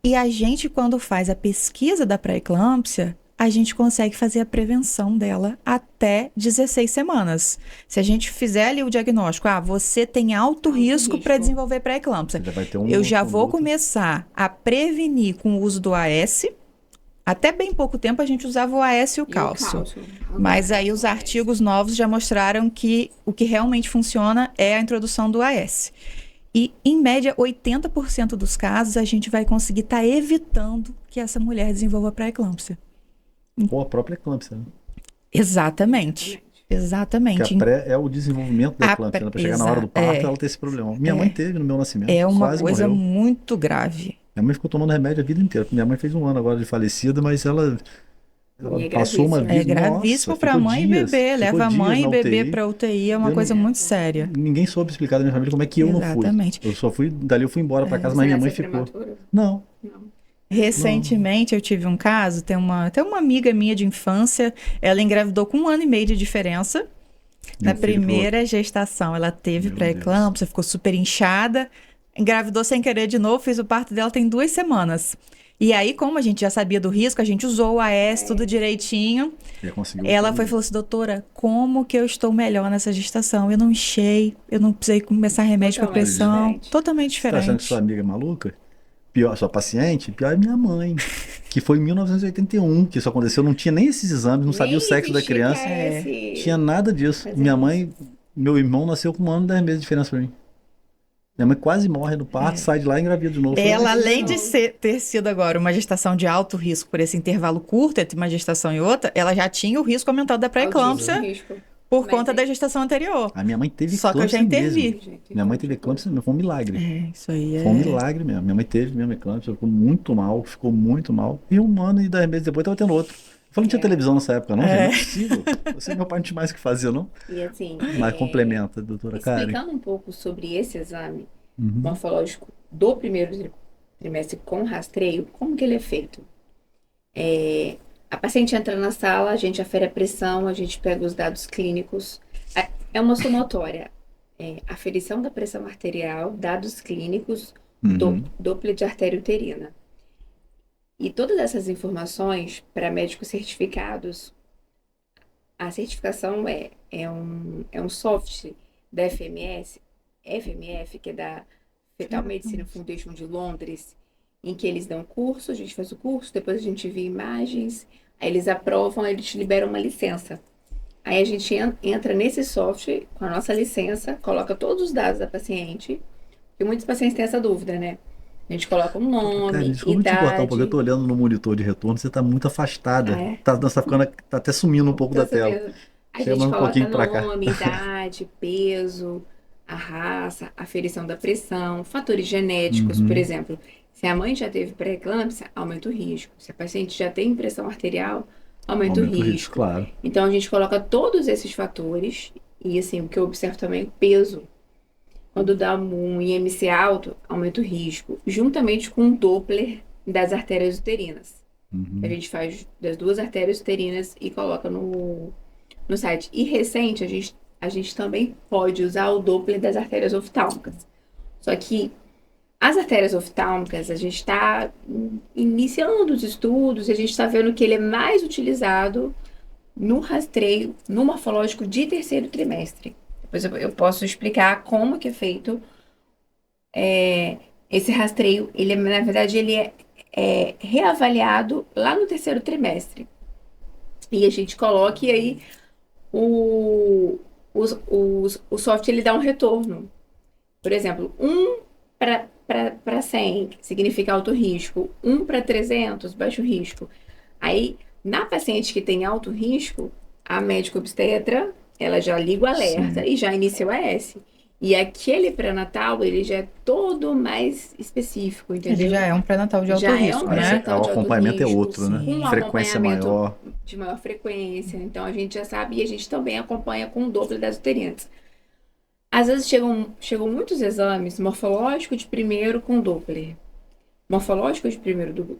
E a gente, quando faz a pesquisa da pré-eclâmpsia, a gente consegue fazer a prevenção dela até 16 semanas. Se a gente fizer ali o diagnóstico, você tem alto risco para desenvolver pré-eclâmpsia. Já vai ter Eu já vou conduta. começar a prevenir com o uso do AS. Até bem pouco tempo a gente usava o AS e o cálcio. Mas aí os artigos novos já mostraram que o que realmente funciona é a introdução do AS. E, em média, 80% dos casos a gente vai conseguir estar evitando que essa mulher desenvolva pré-eclâmpsia. Ou a própria eclâmpsia, né? Exatamente. Exatamente. Porque a pré é o desenvolvimento da eclâmpsia, né? Pra chegar na hora do parto, ela ter esse problema. Minha mãe teve no meu nascimento. É uma quase coisa morreu. muito grave. Minha mãe ficou tomando remédio a vida inteira. Minha mãe fez 1 ano agora de falecida, mas ela passou uma vida. É gravíssimo para mãe e bebê. Leva a mãe e bebê para UTI, é uma coisa muito séria. Ninguém soube explicar da minha família como é que eu não fui. Exatamente. Eu só fui, dali eu fui embora para casa, mas minha mãe ficou. Não. Recentemente eu tive um caso, tem uma amiga minha de infância, ela engravidou com 1 ano e meio de diferença. Na primeira gestação ela teve pré-eclâmpsia, ficou super inchada, engravidou sem querer de novo, fiz o parto dela tem 2 semanas. E aí, como a gente já sabia do risco, a gente usou o AS, tudo direitinho. Ela foi e falou assim, doutora, como que eu estou melhor nessa gestação? Eu não inchei, eu não precisei começar remédio para pressão. Totalmente diferente. Você tá achando que sua amiga é maluca? Pior, sua paciente? Pior é minha mãe, que foi em 1981 que isso aconteceu. Não tinha nem esses exames, não sabia o sexo da criança. Tinha nada disso. Minha mãe, meu irmão nasceu com 1 ano e 10 meses de diferença pra mim. Minha mãe quase morre no parto, sai de lá e engravida de novo. Ela, além de ter sido agora uma gestação de alto risco por esse intervalo curto entre uma gestação e outra, ela já tinha o risco aumentado da pré-eclâmpsia por conta da gestação anterior. A minha mãe teve Só que eu já intervi. Mesmo. Minha mãe teve eclâmpsia, foi um milagre. Isso aí Foi um milagre mesmo. Minha mãe teve mesmo eclâmpsia, ficou muito mal. E 1 ano e 10 meses depois tava tendo outro. Eu falei, não tinha televisão nessa época, não, gente. Não é possível. Você e meu pai não tinha mais o que fazer, não? E assim, mas complementa, doutora Karen. Explicando um pouco sobre esse exame morfológico do primeiro trimestre com rastreio, como que ele é feito? A paciente entra na sala, a gente afere a pressão, a gente pega os dados clínicos. É uma somatória. Aferição da pressão arterial, dados clínicos, Doppler de artéria uterina. E todas essas informações, para médicos certificados, a certificação é um software da FMF, que é da Fetal Medicine Foundation de Londres, em que eles dão curso, a gente faz o curso, depois a gente vê imagens, aí eles aprovam, aí eles te liberam uma licença. Aí a gente entra nesse software com a nossa licença, coloca todos os dados da paciente, porque muitos pacientes têm essa dúvida, né? A gente coloca um nome, Cara, desculpa te cortar um pouco, eu tô olhando no monitor de retorno, você tá muito afastada. Tá até sumindo um pouco da tela. A gente coloca nome, idade, peso, a raça, aferição da pressão, fatores genéticos, por exemplo. Se a mãe já teve pré-eclâmpsia, aumenta o risco. Se a paciente já tem pressão arterial, aumenta o risco. Claro. Então a gente coloca todos esses fatores e assim, o que eu observo também é o peso. Quando dá um IMC alto, aumenta o risco, juntamente com o Doppler das artérias uterinas. A gente faz das 2 artérias uterinas e coloca no site. E recente, a gente também pode usar o Doppler das artérias oftálmicas. Só que as artérias oftálmicas, a gente está iniciando os estudos e a gente está vendo que ele é mais utilizado no rastreio, no morfológico de 3º trimestre. Depois eu posso explicar como que é feito esse rastreio. Ele, na verdade, ele é reavaliado lá no 3º trimestre. E a gente coloca e aí o software ele dá um retorno. Por exemplo, 1 para 100 significa alto risco, 1 para 300, baixo risco. Aí, na paciente que tem alto risco, a médica obstetra ela já liga o alerta e já inicia o AS. E aquele pré-natal, ele já é todo mais específico, entendeu? Ele já é um pré-natal de alto risco, né? O acompanhamento é outro, né? Com Frequência maior. De maior frequência. Então, a gente já sabe e a gente também acompanha com o Doppler das uterinas. Às vezes, chegam muitos exames morfológico de primeiro com Doppler. Morfológico de primeiro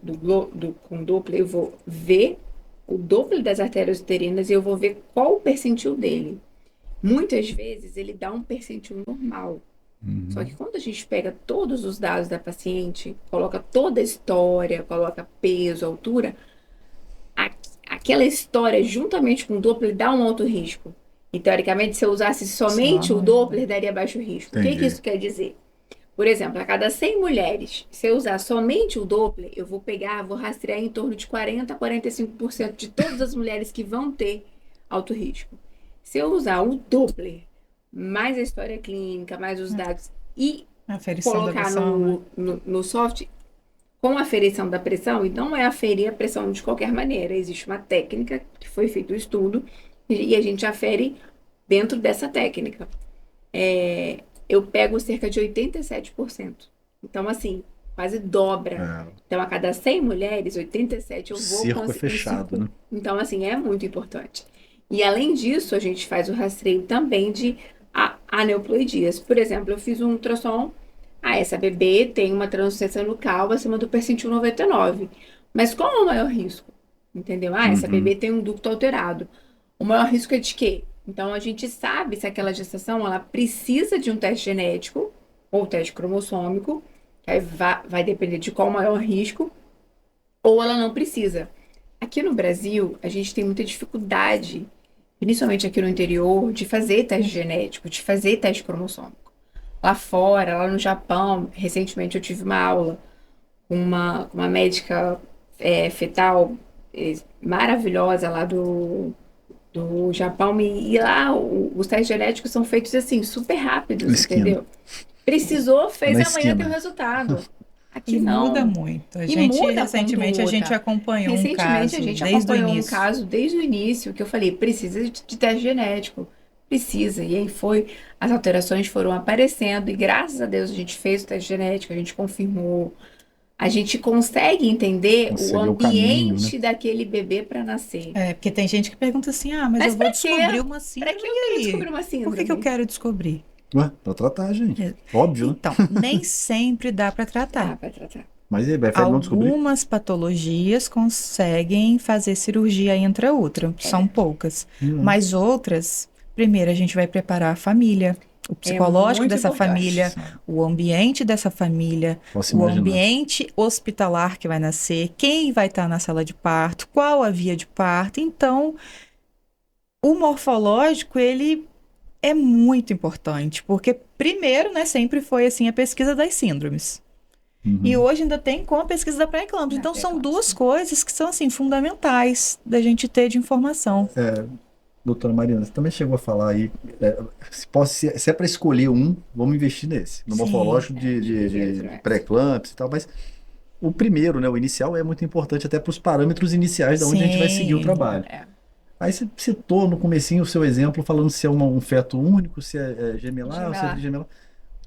com Doppler, eu vou ver o Doppler das artérias uterinas e eu vou ver qual o percentil dele. Muitas vezes ele dá um percentil normal. Só que quando a gente pega todos os dados da paciente, coloca toda a história, coloca peso, altura, a- aquela história juntamente com o Doppler dá um alto risco. E teoricamente, se eu usasse somente o Doppler, daria baixo risco. O que Entendi. isso quer dizer? Por exemplo, a cada 100 mulheres, se eu usar somente o Doppler, eu vou rastrear em torno de 40 a 45% de todas as mulheres que vão ter alto risco. Se eu usar o Doppler, mais a história clínica, mais os dados, e A aferição da colocar pressão, né? no soft, com a aferição da pressão, e não é aferir a pressão de qualquer maneira. Existe uma técnica que foi feito o estudo, e a gente afere dentro dessa técnica. Eu pego cerca de 87%. Então, assim, quase dobra. É, Então, a cada 100 mulheres, 87 eu o vou cerco é conseguir. fechado, né? Então, assim, é muito importante. E, além disso, a gente faz o rastreio também de aneuploidias. Por exemplo, eu fiz um ultrassom. Essa bebê tem uma translucência nucal acima do percentil 99. Mas qual é o maior risco? Entendeu? Essa bebê tem um ducto alterado. O maior risco é de quê? Então, a gente sabe se aquela gestação ela precisa de um teste genético ou teste cromossômico, que aí vai depender de qual o maior risco, ou ela não precisa. Aqui no Brasil, a gente tem muita dificuldade, principalmente aqui no interior, de fazer teste genético, de fazer teste cromossômico. Lá fora, lá no Japão, recentemente eu tive uma aula com uma médica fetal maravilhosa lá do Japão, e lá os testes genéticos são feitos assim, super rápidos, Na esquina. entendeu? Precisou, fez Na amanhã tem esquina. o resultado. Aqui E não. muda muito. A E gente, muda recentemente, quando a gente muda. acompanhou um Recentemente, caso a gente desde o acompanhou um início. caso desde o início, que eu falei, precisa de teste genético. Precisa. E aí as alterações foram aparecendo, e graças a Deus a gente fez o teste genético, a gente confirmou. A gente consegue entender Conseguiu o o caminho, ambiente daquele bebê para nascer. Porque tem gente que pergunta assim, mas eu vou pra quê? descobrir uma Para síndrome que eu quero aí? descobrir uma síndrome? Por que que eu quero descobrir? Ué, pra tratar, gente. É. Óbvio, né? Então, nem sempre dá para tratar. Para tratar. Mas e aí, prefere não descobrir? Algumas patologias conseguem fazer cirurgia intraútero, são poucas. Mas outras, primeiro a gente vai preparar a família, o psicológico muito dessa importante. família, o ambiente dessa família, Posso o imaginar. ambiente hospitalar que vai nascer, quem vai estar na sala de parto, qual a via de parto. Então, o morfológico, ele é muito importante, porque primeiro, né, sempre foi assim a pesquisa das síndromes. E hoje ainda tem com a pesquisa da pré-eclâmpsia. Então, são duas coisas que são, assim, fundamentais da gente ter de informação. Doutora Marina, você também chegou a falar aí, se é para escolher um, vamos investir nesse, no Sim. morfológico de pré-eclâmpsia e tal, mas o primeiro, né, o inicial, é muito importante até para os parâmetros iniciais de onde a gente vai seguir o Sim. trabalho. Aí você citou no comecinho o seu exemplo, falando se é um feto único, se é gemelar, ou se é gemelar.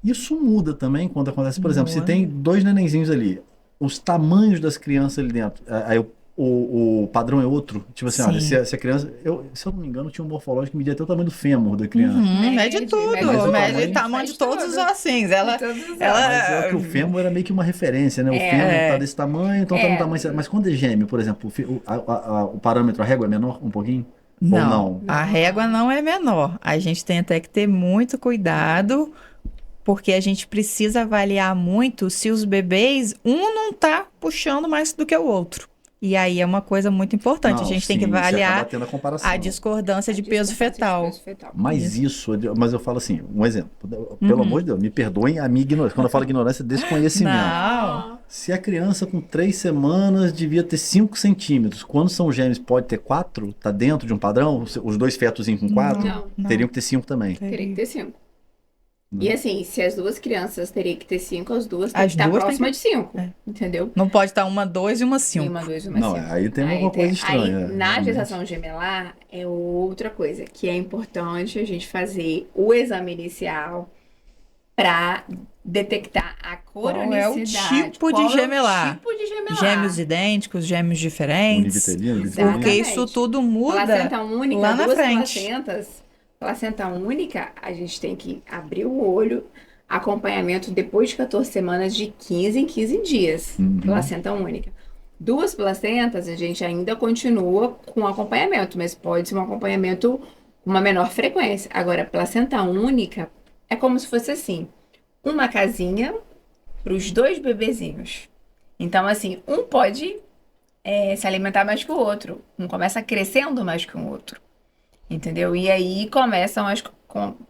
Isso muda também quando acontece, por exemplo, se Muda. tem 2 nenenzinhos ali, os tamanhos das crianças ali dentro, aí o padrão é outro. Tipo assim, olha, Sim. se a criança. Se eu não me engano, tinha um morfológico que media até o tamanho do fêmur da criança. Mede Mede, tudo, mede o mede tamanho. o tamanho de todos os ossinhos. Ela, Mas é que o fêmur era meio que uma referência, né? O fêmur tá desse tamanho, então tá no tamanho certo. Mas quando é gêmeo, por exemplo, o parâmetro, a régua é menor um pouquinho? Ou não? A régua não é menor. A gente tem até que ter muito cuidado, porque a gente precisa avaliar muito se os bebês, um não tá puxando mais do que o outro. E aí é uma coisa muito importante. Não, a gente tem que sim, você avaliar acaba tendo a comparação. a discordância de peso fetal. Mas mas eu falo assim, um exemplo. Pelo amor de Deus, me perdoem a minha ignorância. Quando eu falo ignorância, é desconhecimento. Não. Se a criança com 3 semanas devia ter 5 centímetros, quando são gêmeos pode ter 4? Tá dentro de um padrão? Os 2 fetozinhos com 4? Não. Teriam que ter 5 também. Teria que ter 5. E assim, se as duas crianças teriam que ter 5, as duas têm As que estar duas próxima têm de 5. Entendeu? Não pode estar uma 2 e uma E 5. uma, 2, uma, Não, 5. aí tem alguma coisa estranha. Aí, na realmente. gestação gemelar, é outra coisa que é importante a gente fazer o exame inicial para detectar a cronicidade. Qual é o tipo de gemelar? Tipo de gemelar. Gêmeos idênticos, gêmeos diferentes. Univitelino, Exatamente. Porque isso tudo muda Placenta única, lá na duas frente. placentas. Placenta única, a gente tem que abrir o olho, acompanhamento depois de 14 semanas, de 15 em 15 dias. Placenta única. 2 placentas, a gente ainda continua com acompanhamento, mas pode ser um acompanhamento com uma menor frequência. Agora, placenta única é como se fosse assim: uma casinha para os 2 bebezinhos. Então, assim, um pode se alimentar mais que o outro. Um começa crescendo mais que o outro. Entendeu? E aí começam as complicações.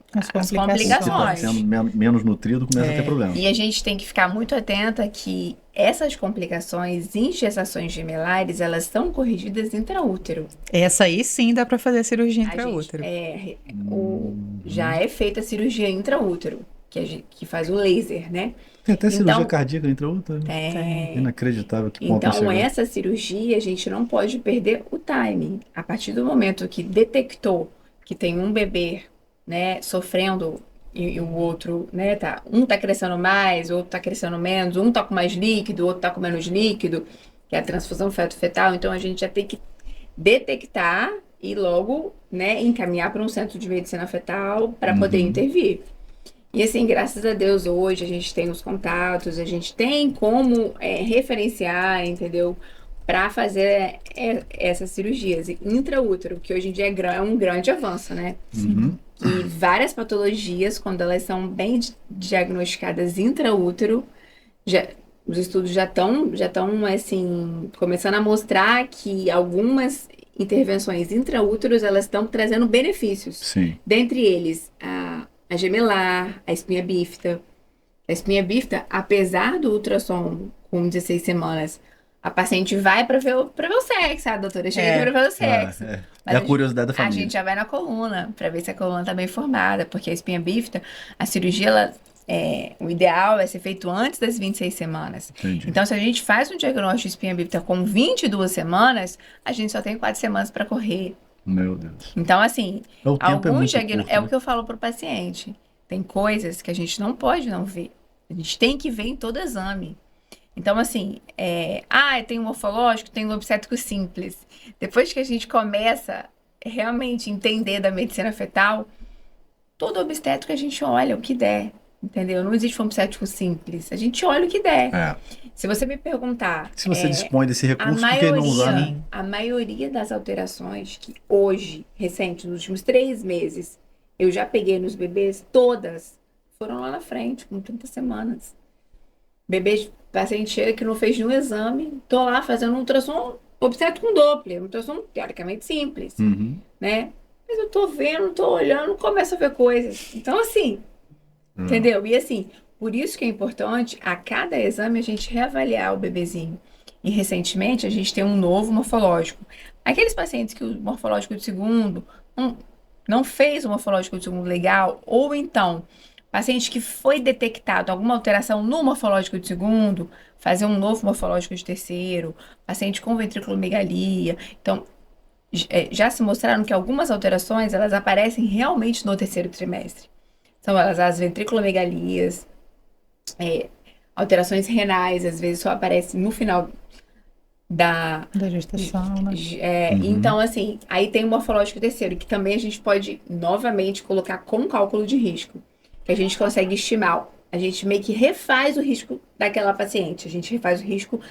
Se tá complicações. sendo menos nutrido, começa a ter problema. E a gente tem que ficar muito atenta que essas complicações em gestações gemelares, elas são corrigidas intraútero. Essa aí sim dá para fazer cirurgia A gente, intraútero. já é feita a cirurgia intraútero, que faz o laser, né? Tem até cirurgia Então, cardíaca intraútero. Inacreditável que ponto Então, chegou. essa cirurgia, a gente não pode perder o timing. A partir do momento que detectou que tem um bebê, né, sofrendo e o outro, né, um tá crescendo mais, o outro tá crescendo menos, um tá com mais líquido, o outro tá com menos líquido, que é a transfusão feto-fetal. Então, a gente já tem que detectar e logo, né, encaminhar para um centro de medicina fetal para poder intervir. E assim, graças a Deus, hoje a gente tem os contatos, a gente tem como referenciar, entendeu? Para fazer essas cirurgias intraútero, que hoje em dia é um grande avanço, né? Uhum. E várias patologias, quando elas são bem diagnosticadas intraútero, os estudos já estão assim, começando a mostrar que algumas intervenções intraúteros, elas estão trazendo benefícios. Sim. Dentre eles, a gemelar, a espinha bífida. A espinha bífida, apesar do ultrassom com 16 semanas, a paciente vai para ver o sexo, a doutora chega aqui para ver o sexo. É a curiosidade da A família. gente já vai na coluna, para ver se a coluna está bem formada, porque a espinha bífida, a cirurgia, o ideal é ser feito antes das 26 semanas. Entendi. Então, se a gente faz um diagnóstico de espinha bífida com 22 semanas, a gente só tem 4 semanas para correr. Meu Deus. Então, assim, O tempo é muito curto, é o né? que eu falo pro paciente. Tem coisas que a gente não pode não ver. A gente tem que ver em todo exame. Então, assim, tem um morfológico, tem um obstétrico simples. Depois que a gente começa realmente a entender da medicina fetal, todo obstétrico a gente olha o que der, entendeu? Não existe um obstétrico simples. A gente olha o que der. Se você me perguntar... Se você dispõe desse recurso, por que não usar, né? A maioria das alterações que hoje, recente, nos últimos 3 meses, eu já peguei nos bebês, todas foram lá na frente, com 30 semanas. Bebê, paciente chega que não fez nenhum exame, tô lá fazendo um ultrassom obstétrico com Doppler, um ultrassom teoricamente simples, né? Mas eu tô vendo, tô olhando, começo a ver coisas. Então, assim, entendeu? E assim, por isso que é importante, a cada exame, a gente reavaliar o bebezinho. E recentemente, a gente tem um novo morfológico. Aqueles pacientes que o morfológico de segundo não fez o morfológico de segundo legal, ou então, paciente que foi detectado alguma alteração no morfológico de segundo, fazer um novo morfológico de terceiro, paciente com ventriculomegalia. Então, já se mostraram que algumas alterações, elas aparecem realmente no terceiro trimestre. São elas as ventriculomegalias, alterações renais, às vezes só aparecem no final da gestação, né? Então, assim, aí tem o morfológico terceiro, que também a gente pode novamente colocar com cálculo de risco, que a gente consegue estimar. A gente meio que refaz o risco daquela paciente. A gente refaz o risco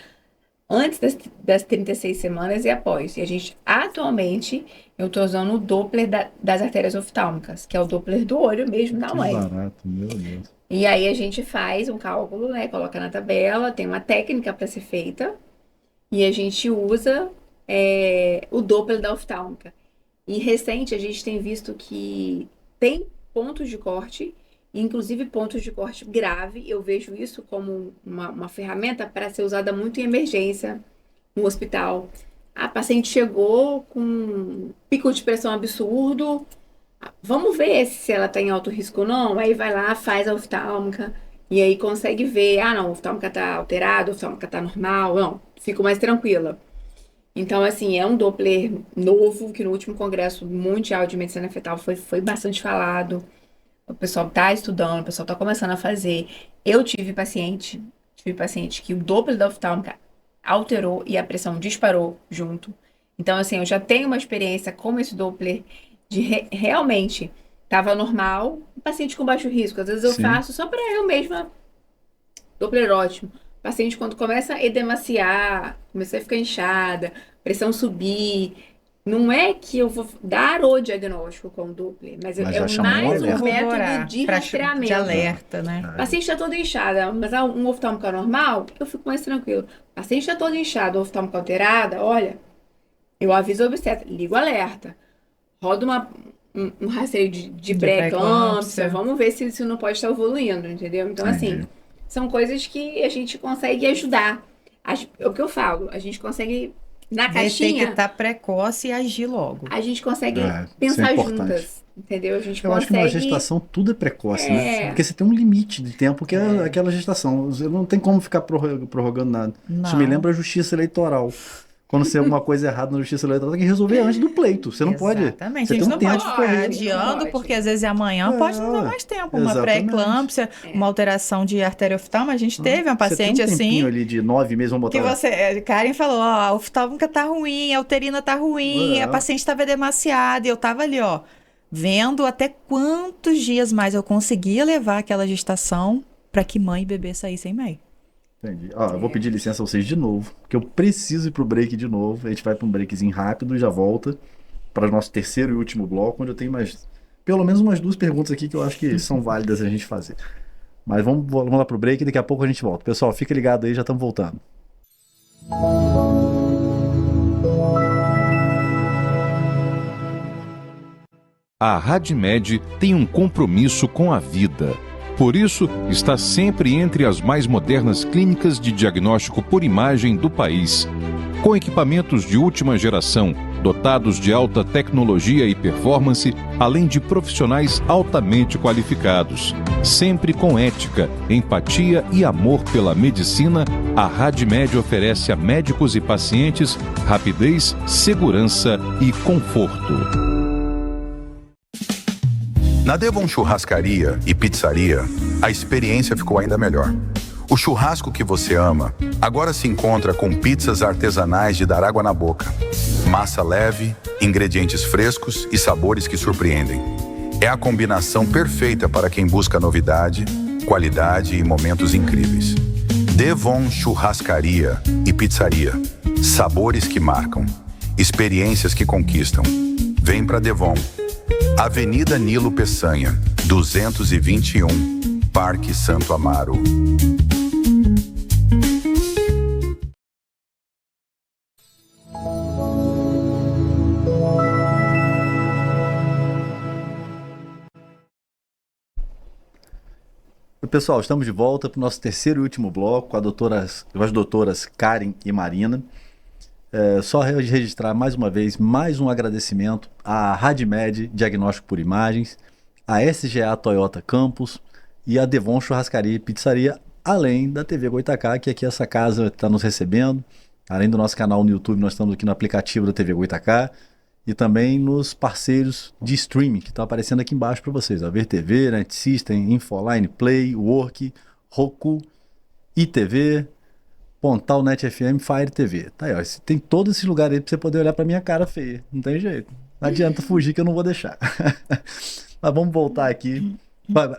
antes das 36 semanas e após. E a gente, atualmente, eu tô usando o Doppler das artérias oftálmicas, que é o Doppler do olho mesmo da mãe. Que barato, meu Deus. E aí a gente faz um cálculo, né? Coloca na tabela, tem uma técnica para ser feita. E a gente usa o Doppler da oftálmica. E recente a gente tem visto que tem pontos de corte, inclusive pontos de corte grave. Eu vejo isso como uma ferramenta para ser usada muito em emergência no hospital. A paciente chegou com um pico de pressão absurdo. Vamos ver se ela está em alto risco ou não. Aí vai lá, faz a oftálmica. E aí consegue ver, não, a oftálmica está alterada, a oftálmica está normal. Não, fico mais tranquila. Então, assim, é um Doppler novo, que no último Congresso Mundial de Medicina Fetal foi bastante falado. O pessoal está estudando, o pessoal está começando a fazer. Eu tive paciente que o Doppler da oftálmica alterou e a pressão disparou junto. Então, assim, eu já tenho uma experiência com esse Doppler de realmente estava normal, paciente com baixo risco. Às vezes eu faço só para eu mesma. Doppler ótimo. Paciente quando começa a edemaciar, começa a ficar inchada, pressão subir, Não é que eu vou dar o diagnóstico com Doppler, mas Mas é já chamou mais um um alerta. método de De rastreamento. alerta, né? O paciente está todo inchado, mas um oftalmo normal, eu fico mais tranquilo. O paciente está todo inchado, oftalmo alterada, olha, eu aviso o obstetra, ligo o alerta, rodo um rastreio de pré-eclâmpsia, vamos ver se isso não pode estar evoluindo, entendeu? Então, Entendi. assim, são coisas que a gente consegue ajudar. É o que eu falo, a gente consegue, na caixinha, Detectar precoce e agir logo. a gente consegue Isso é pensar importante. juntas, entendeu? A gente Eu acho que numa consegue... gestação tudo é precoce, né? É. Porque você tem um limite de tempo que é aquela gestação. Você não tem como ficar prorrogando nada. Isso me Não. lembra a justiça eleitoral. Quando você tem alguma coisa errada na justiça eleitoral, tem que resolver antes do pleito. Você não pode. Exatamente. Você A gente tem não um tempo pode de ficar correr. adiando, Pode. porque às vezes é amanhã, pode não dar mais tempo. Uma exatamente. pré-eclâmpsia, uma alteração de arterioftalma. A gente teve uma Você tem paciente um tempinho assim, ali de 9 meses, vamos que botar. Karen falou, ó, a oftálmica tá ruim, a uterina tá ruim, É. a paciente estava demasiada. E eu tava ali, ó, vendo até quantos dias mais eu conseguia levar aquela gestação para que mãe e bebê saíssem bem. Entendi. Ó, eu vou pedir licença a vocês de novo, porque eu preciso ir pro break de novo. A gente vai para um breakzinho rápido e já volta para o nosso terceiro e último bloco, onde eu tenho pelo menos umas 2 perguntas aqui que eu acho que são válidas a gente fazer. Mas vamos lá pro break e daqui a pouco a gente volta. Pessoal, fica ligado aí, já estamos voltando. A RadMed tem um compromisso com a vida. Por isso, está sempre entre as mais modernas clínicas de diagnóstico por imagem do país. Com equipamentos de última geração, dotados de alta tecnologia e performance, além de profissionais altamente qualificados. Sempre com ética, empatia e amor pela medicina, a RadMed oferece a médicos e pacientes rapidez, segurança e conforto. Na Devon Churrascaria e Pizzaria, a experiência ficou ainda melhor. O churrasco que você ama agora se encontra com pizzas artesanais de dar água na boca. Massa leve, ingredientes frescos e sabores que surpreendem. É a combinação perfeita para quem busca novidade, qualidade e momentos incríveis. Devon Churrascaria e Pizzaria. Sabores que marcam. Experiências que conquistam. Vem pra Devon. Avenida Nilo Peçanha, 221, Parque Santo Amaro. Pessoal, estamos de volta para o nosso terceiro e último bloco com as doutoras Karen e Marina. Só registrar mais uma vez, mais um agradecimento à RadMed Diagnóstico por Imagens, à SGA Toyota Campus e à Devon Churrascaria e Pizzaria, além da TV Goitacá, que aqui essa casa está nos recebendo. Além do nosso canal no YouTube, nós estamos aqui no aplicativo da TV Goitacá e também nos parceiros de streaming que estão aparecendo aqui embaixo para vocês. A VerTV, Net System, Infoline, Play, Work, Roku, ITV, Pontal, Net FM, Fire TV. Tá aí, ó. Tem todos esses lugares aí pra você poder olhar pra minha cara feia. Não tem jeito. Não adianta fugir que eu não vou deixar. Mas vamos voltar aqui.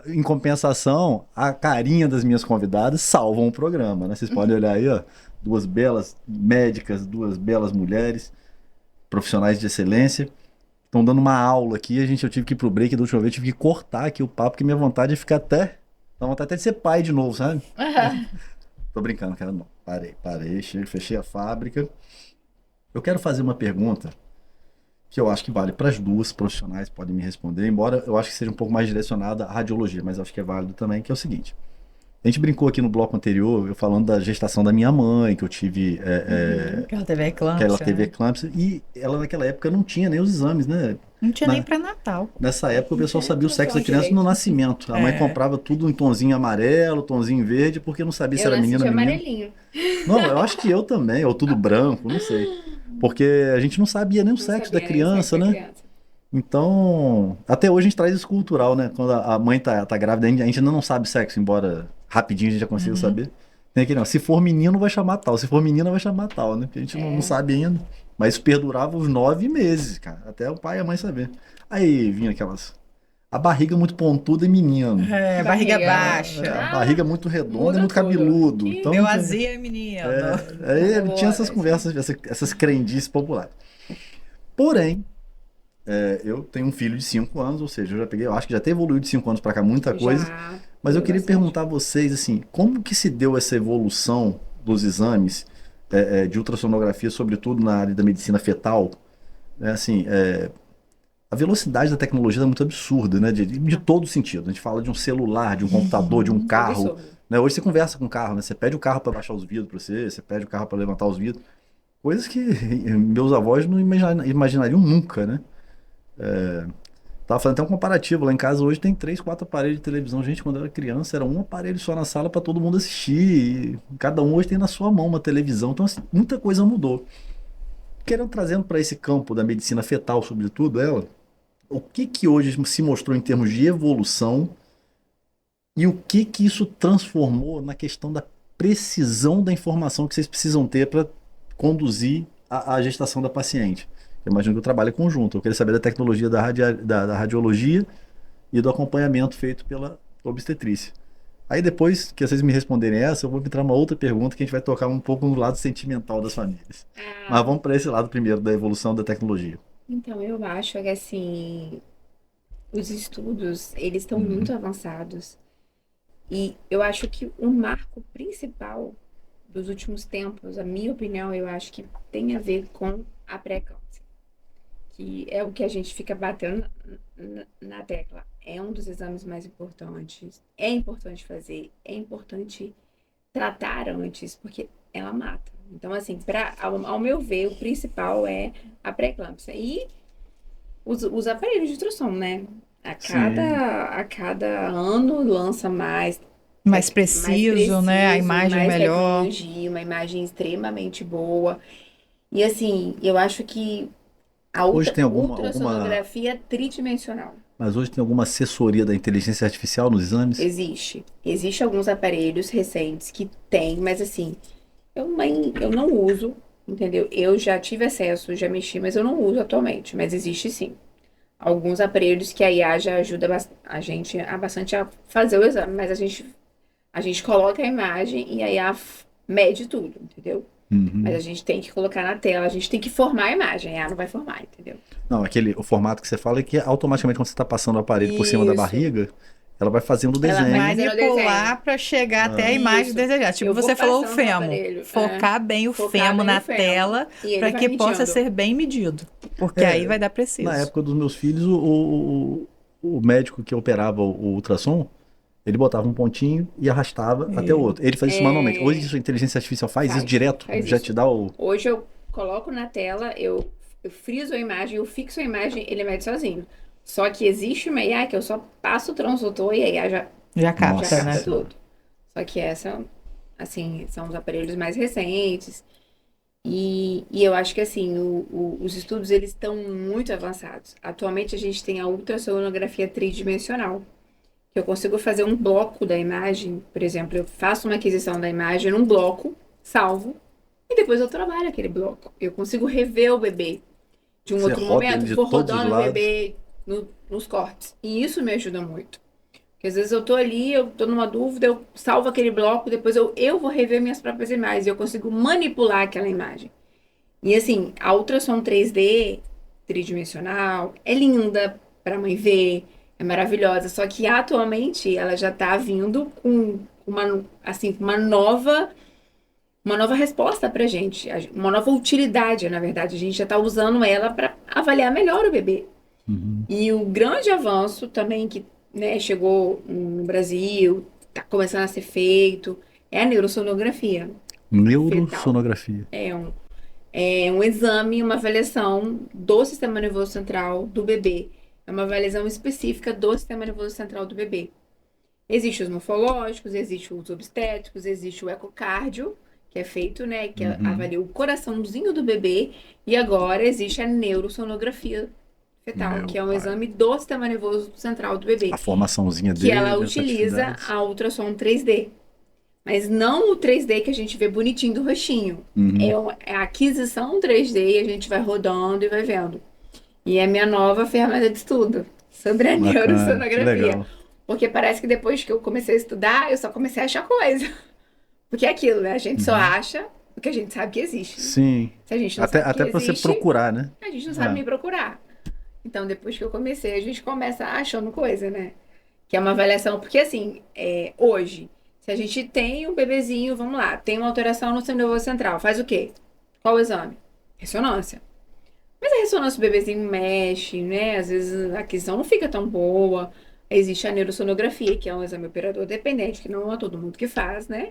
Em compensação, a carinha das minhas convidadas salvam o programa, né? Vocês podem olhar aí, ó. 2 belas médicas, 2 belas mulheres, profissionais de excelência. Estão dando uma aula aqui. Eu tive que ir pro break da última vez, tive que cortar aqui o papo, porque minha vontade é ficar até... Dá vontade até de ser pai de novo, sabe? Tô brincando, cara, não. Parei, fechei a fábrica. Eu quero fazer uma pergunta que eu acho que vale para as 2 profissionais, podem me responder, embora eu acho que seja um pouco mais direcionada à radiologia, mas acho que é válido também, que é o seguinte. A gente brincou aqui no bloco anterior, eu falando da gestação da minha mãe, que eu tive... Que ela teve eclâmpsia. Que ela teve eclâmpsia, e ela naquela época não tinha nem os exames, né? Não tinha nem para Natal. Nessa época o pessoal sabia o sexo da criança no nascimento. A mãe comprava tudo em tonzinho amarelo, tonzinho verde, porque não sabia se era menina ou menino. amarelinho. Não, eu acho que eu também, ou tudo branco, não sei. Porque a gente não sabia nem o sexo da criança, né? Então, até hoje a gente traz isso cultural, né? Quando a mãe tá grávida, a gente ainda não sabe sexo, embora rapidinho a gente já consiga saber. Tem aqui, não. Se for menino, vai chamar tal. Se for menina, vai chamar tal, né? Porque a gente não sabe ainda. Mas isso perdurava os 9 meses, cara. Até o pai e a mãe saber. Aí vinha aquelas... A barriga muito pontuda é menino. Barriga baixa. A barriga muito redonda muda é muito tudo. cabeludo. Então, Meu azia é menino. aí tinha essas conversas, essas crendices populares. Porém, eu tenho um filho de 5 anos, ou seja, eu acho que já evoluiu de 5 anos para cá muita coisa. Mas eu queria perguntar a vocês, assim, como que se deu essa evolução dos exames de ultrassonografia, sobretudo na área da medicina fetal? Assim, a velocidade da tecnologia é muito absurda, né? De todo sentido. A gente fala de um celular, de um computador, de um carro. Né? Hoje você conversa com o carro, né? Você pede o carro para baixar os vidros para você pede o carro para levantar os vidros. Coisas que meus avós não imaginariam nunca, né? Tava fazendo até um comparativo. Lá em casa hoje tem 3, 4 aparelhos de televisão. Gente, quando eu era criança, era um aparelho só na sala para todo mundo assistir. E cada um hoje tem na sua mão uma televisão. Então, assim, muita coisa mudou. Querendo trazendo para esse campo da medicina fetal, sobretudo, o que hoje se mostrou em termos de evolução e o que isso transformou na questão da precisão da informação que vocês precisam ter para conduzir a gestação da paciente. Eu imagino que o trabalho é conjunto. Eu queria saber da tecnologia da radiologia e do acompanhamento feito pela obstetrícia. Aí depois que vocês me responderem essa, eu vou entrar uma outra pergunta que a gente vai tocar um pouco no lado sentimental das famílias. Mas vamos para esse lado primeiro da evolução da tecnologia. Então, eu acho que, assim, os estudos, eles estão muito avançados. E eu acho que o marco principal dos últimos tempos, a minha opinião, eu acho que tem a ver com a pré-eclâmpsia. Que é o que a gente fica batendo na tecla. É um dos exames mais importantes. É importante fazer, é importante tratar antes, porque ela mata. Então, assim, ao meu ver, o principal é a pré-eclâmpsia. E os aparelhos de ultrassom, né? A cada ano lança mais preciso, né? A imagem mais melhor. tecnologia, uma imagem extremamente boa. E, assim, eu acho que a Hoje tem ultrassonografia tridimensional. Mas hoje tem alguma assessoria da inteligência artificial nos exames? Existe. Existem alguns aparelhos recentes que tem, mas assim, eu não uso, entendeu? Eu já tive acesso, já mexi, mas eu não uso atualmente. Mas existe sim. Alguns aparelhos que a IA já ajuda a gente bastante a fazer o exame, mas a gente coloca a imagem e a IA mede tudo, entendeu? Mas a gente tem que colocar na tela, a gente tem que formar a imagem, a IA não vai formar, entendeu? Não, o formato que você fala é que automaticamente quando você está passando o aparelho por cima da barriga, ela vai fazendo o desenho. Ela vai manipular para chegar até a imagem desejada. Tipo, você falou o fêmur. Focar bem o fêmur na tela para que possa ser bem medido. Porque aí vai dar preciso. Na época dos meus filhos, o médico que operava o ultrassom, ele botava um pontinho e arrastava até o outro. Ele fazia isso manualmente. Hoje a inteligência artificial faz isso direto, já te dá o... Hoje eu coloco na tela, eu friso a imagem, eu fixo a imagem, ele mede sozinho. Só que existe uma IA que eu só passo o transdutor e a IA já capta, né? Tudo. Só que assim, são os aparelhos mais recentes. E eu acho que, assim, os estudos, eles estão muito avançados. Atualmente, a gente tem a ultrassonografia tridimensional, que eu consigo fazer um bloco da imagem. Por exemplo, eu faço uma aquisição da imagem num bloco, salvo, e depois eu trabalho aquele bloco. Eu consigo rever o bebê de um outro momento, vou rodando o bebê nos cortes. E isso me ajuda muito. Porque às vezes eu tô ali, eu tô numa dúvida, eu salvo aquele bloco, depois eu vou rever minhas próprias imagens, e eu consigo manipular aquela imagem. E assim, a ultrassom 3D, tridimensional, é linda pra mãe ver, é maravilhosa, só que atualmente ela já tá vindo com uma nova resposta pra gente, uma nova utilidade, na verdade. A gente já tá usando ela para avaliar melhor o bebê. E o grande avanço também que, né, chegou no Brasil, tá começando a ser feito, é a neurosonografia. Neurosonografia. É um exame, uma avaliação do sistema nervoso central do bebê. É uma avaliação específica do sistema nervoso central do bebê. Existem os morfológicos, existem os obstétricos, existe o ecocardio, que é feito, né, que avalia o coraçãozinho do bebê, e agora existe a neurosonografia fetal, que é um exame do sistema nervoso central do bebê. A formaçãozinha dele. Que ela utiliza a ultrassom 3D. Mas não o 3D que a gente vê bonitinho do rostinho. É a aquisição 3D e a gente vai rodando e vai vendo. E é a minha nova ferramenta de estudo sobre a neurosonografia. Porque parece que depois que eu comecei a estudar, eu só comecei a achar coisa. Porque é aquilo, né? A gente só acha, porque a gente sabe que existe. Sim. Se a gente não Até sabe que para você existe, procurar, né? a gente não sabe É. nem procurar. Então, depois que eu comecei, a gente começa achando coisa, né? Que é uma avaliação, porque assim, hoje, se a gente tem um bebezinho, vamos lá, tem uma alteração no sistema nervoso central, faz o quê? Qual o exame? Ressonância. Mas a ressonância do bebezinho mexe, né? Às vezes a aquisição não fica tão boa. Existe a neurosonografia, que é um exame operador dependente, que não é todo mundo que faz, né?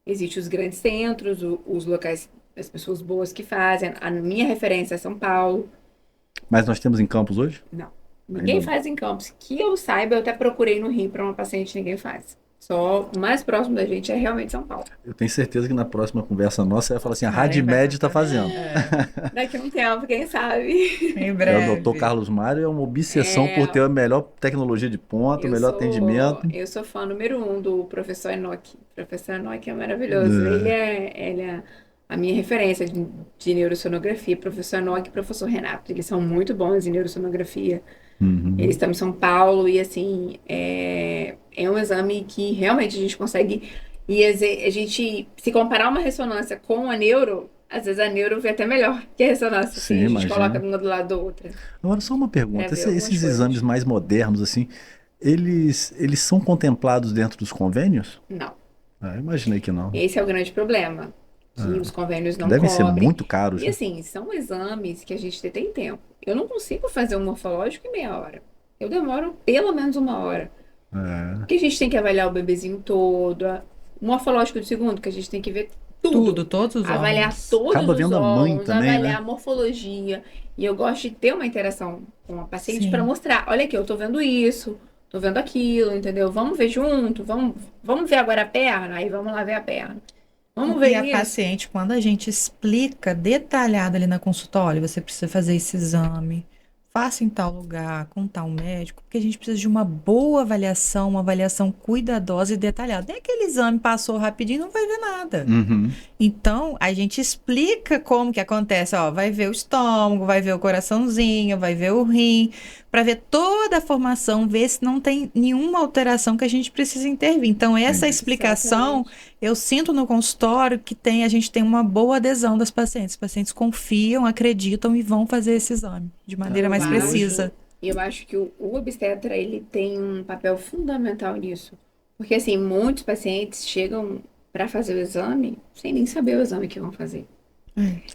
Existem os grandes centros, os locais, as pessoas boas que fazem. A minha referência é São Paulo. Mas nós temos em Campos hoje? Não. Ninguém Ainda não. faz em Campos. Que eu saiba, eu até procurei no Rio para uma paciente, ninguém faz. Só o mais próximo da gente é realmente São Paulo. Eu tenho certeza que na próxima conversa nossa você vai falar assim, a Karen vai RadMed está falar. fazendo. Daqui a um tempo, quem sabe? Em É, breve. o doutor Carlos Mário é uma obsessão por ter a melhor tecnologia de ponta, o melhor atendimento. Eu sou fã número 1 do professor Enoch. O professor Enoch é maravilhoso. É. Ele é a minha referência de neurosonografia. Professor Enoch e professor Renato. Eles são muito bons em neurosonografia. Uhum. Eles estão em São Paulo e, assim, é um exame que realmente a gente consegue... E a gente, se comparar uma ressonância com a neuro, às vezes a neuro vê até melhor que a ressonância. Sim, assim, a gente imagina. coloca uma do lado da outra. Agora, só uma pergunta. É, ver Esses algumas coisas. exames mais modernos, assim, eles são contemplados dentro dos convênios? Não. Ah, imaginei que não. Esse é o grande problema. Que os convênios não Devem ser cobrem. muito caros. E né? assim, são exames que a gente tem tempo. Eu não consigo fazer um morfológico em meia hora. Eu demoro pelo menos 1 hora. É. Porque a gente tem que avaliar o bebezinho todo. O morfológico do segundo, que a gente tem que ver tudo. Todos os Avaliar órgãos. todos Acaba os vendo a mãe órgãos, também, avaliar né? a morfologia. E eu gosto de ter uma interação com a paciente Sim. para mostrar, olha aqui, eu tô vendo isso, tô vendo aquilo, entendeu? Vamos ver junto, vamos ver agora a perna, aí vamos lá ver a perna. Vamos ver E a isso. paciente, quando a gente explica detalhado ali na consultório, você precisa fazer esse exame, faça em tal lugar, com tal médico, porque a gente precisa de uma boa avaliação, uma avaliação cuidadosa e detalhada. Nem aquele exame passou rapidinho, não vai ver nada. Uhum. Então, a gente explica como que acontece, ó, vai ver o estômago, vai ver o coraçãozinho, vai ver o rim, para ver toda a formação, ver se não tem nenhuma alteração que a gente precisa intervir. Então, essa Entendi. explicação, eu sinto no consultório que a gente tem uma boa adesão das pacientes. Os pacientes confiam, acreditam e vão fazer esse exame de maneira mais acho- precisa. E eu acho que o obstetra, ele tem um papel fundamental nisso. Porque, assim, muitos pacientes chegam para fazer o exame sem nem saber o exame que vão fazer.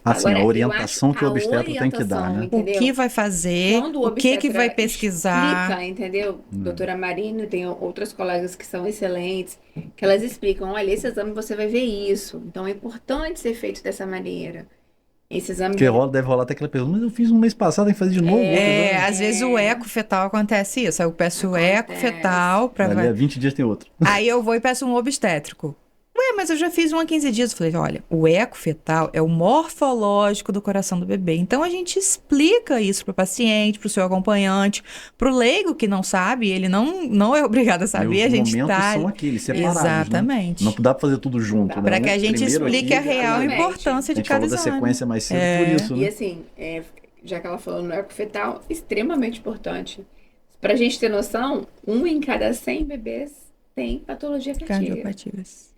Assim, Agora, a eu orientação acho que o a obstetra tem que dar, né? orientação, O que vai fazer, Quando o que obstetra vai pesquisar. explica, entendeu? Doutora Marina tem outras colegas que são excelentes, que elas explicam, olha, esse exame você vai ver isso. Então é importante ser feito dessa maneira. Esse exame Porque deve rolar até aquela pergunta, mas eu fiz um mês passado, tem que fazer de novo. outro É, exame. às vezes o eco fetal acontece isso. Aí eu peço o eco Acontece. fetal para Dali a 20 dias tem outro. Aí eu vou e peço um obstétrico. Ué, mas eu já fiz um há 15 dias. Eu falei, olha, o eco fetal é o morfológico do coração do bebê. Então a gente explica isso para o paciente, para o seu acompanhante, para o leigo que não sabe, ele não é obrigado a saber. E A os gente momentos tá. são aqueles, separados, Exatamente. Né? Não dá pra fazer tudo junto, né? Para que a gente Primeiro explique aqui, a real exatamente. importância A de gente cada falou da exame. sequência mais cedo por isso, E né? assim, já que ela falou no eco fetal, extremamente importante. Pra gente ter noção, 1 em cada 100 bebês tem patologia cardíaca. Cardiopatias.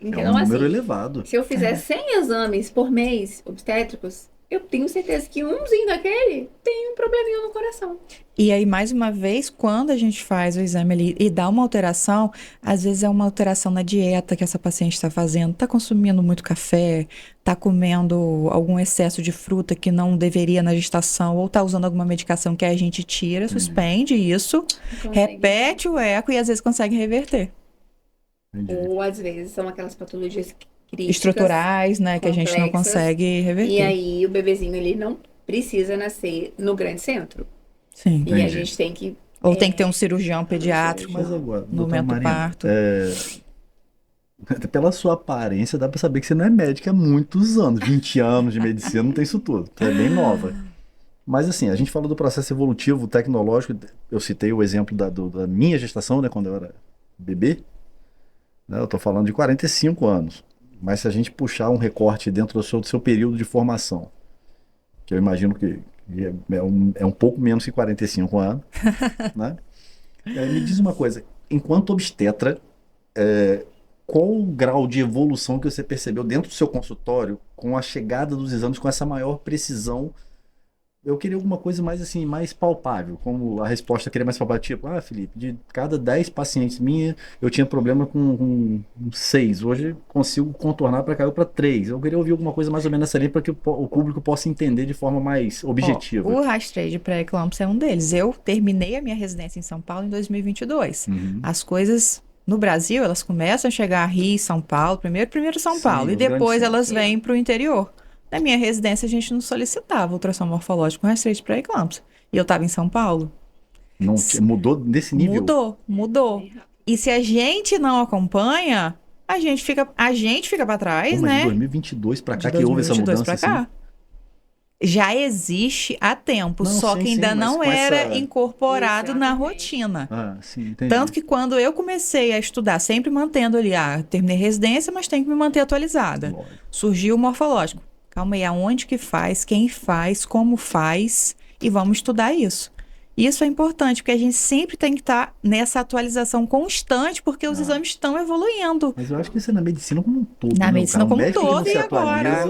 É Então, um número assim, elevado. se eu fizer 100 exames por mês obstétricos, eu tenho certeza que umzinho daquele tem um probleminha no coração. E aí, mais uma vez, quando a gente faz o exame ali e dá uma alteração, às vezes é uma alteração na dieta que essa paciente está fazendo, está consumindo muito café, está comendo algum excesso de fruta que não deveria na gestação, ou está usando alguma medicação que a gente tira, suspende isso, Consegue. repete o eco e às vezes consegue reverter. Entendi. Ou às vezes são aquelas patologias críticas. Estruturais, né, que a gente não complexas, consegue reverter. E aí o bebezinho ele não precisa nascer no grande centro. Sim. E a Entendi. gente tem que Ou tem que ter um cirurgião pediátrico Mas agora, no doutora momento do Marina, parto. pela sua aparência, dá pra saber que você não é médica há muitos anos. 20 anos de medicina, não tem isso tudo. Você é bem nova. Mas assim, a gente falou do processo evolutivo, tecnológico. Eu citei o exemplo da minha gestação, né, quando eu era bebê. Né, eu tô falando de 45 anos. Mas se a gente puxar um recorte dentro do seu período de formação, que eu imagino que é um pouco menos que 45 anos, né? Me diz uma coisa, enquanto obstetra, qual o grau de evolução que você percebeu dentro do seu consultório com a chegada dos exames, com essa maior precisão? Eu queria alguma coisa mais assim, mais palpável, como a resposta queria mais palpável, tipo, Felipe, de cada 10 pacientes minha, eu tinha problema com 6, hoje consigo contornar para caiu para 3. Eu queria ouvir alguma coisa mais ou menos nessa linha para que o público possa entender de forma mais objetiva. O rastreio de pré-eclâmpsia é um deles. Eu terminei a minha residência em São Paulo em 2022. As coisas no Brasil, elas começam a chegar a Rio e São Paulo, primeiro São Paulo, e depois elas vêm para o interior. Na minha residência, a gente não solicitava ultrassom morfológico com rastreio de pré-eclâmpsia. E eu estava em São Paulo. Não, mudou desse nível? Mudou. E se a gente não acompanha, a gente fica para trás, Como né? de 2022 para cá que houve essa mudança pra cá. assim? Já existe há tempo, só que ainda não era incorporado na rotina. Sim, entendi. Tanto que quando eu comecei a estudar, sempre mantendo ali, terminei residência, mas tem que me manter atualizada. Lógico. Surgiu o morfológico. Calma aí, aonde que faz, quem faz, como faz, e vamos estudar isso. Isso é importante, porque a gente sempre tem que estar nessa atualização constante, porque os exames estão evoluindo. Mas eu acho que isso é na medicina como um todo. Na medicina como um todo, e agora.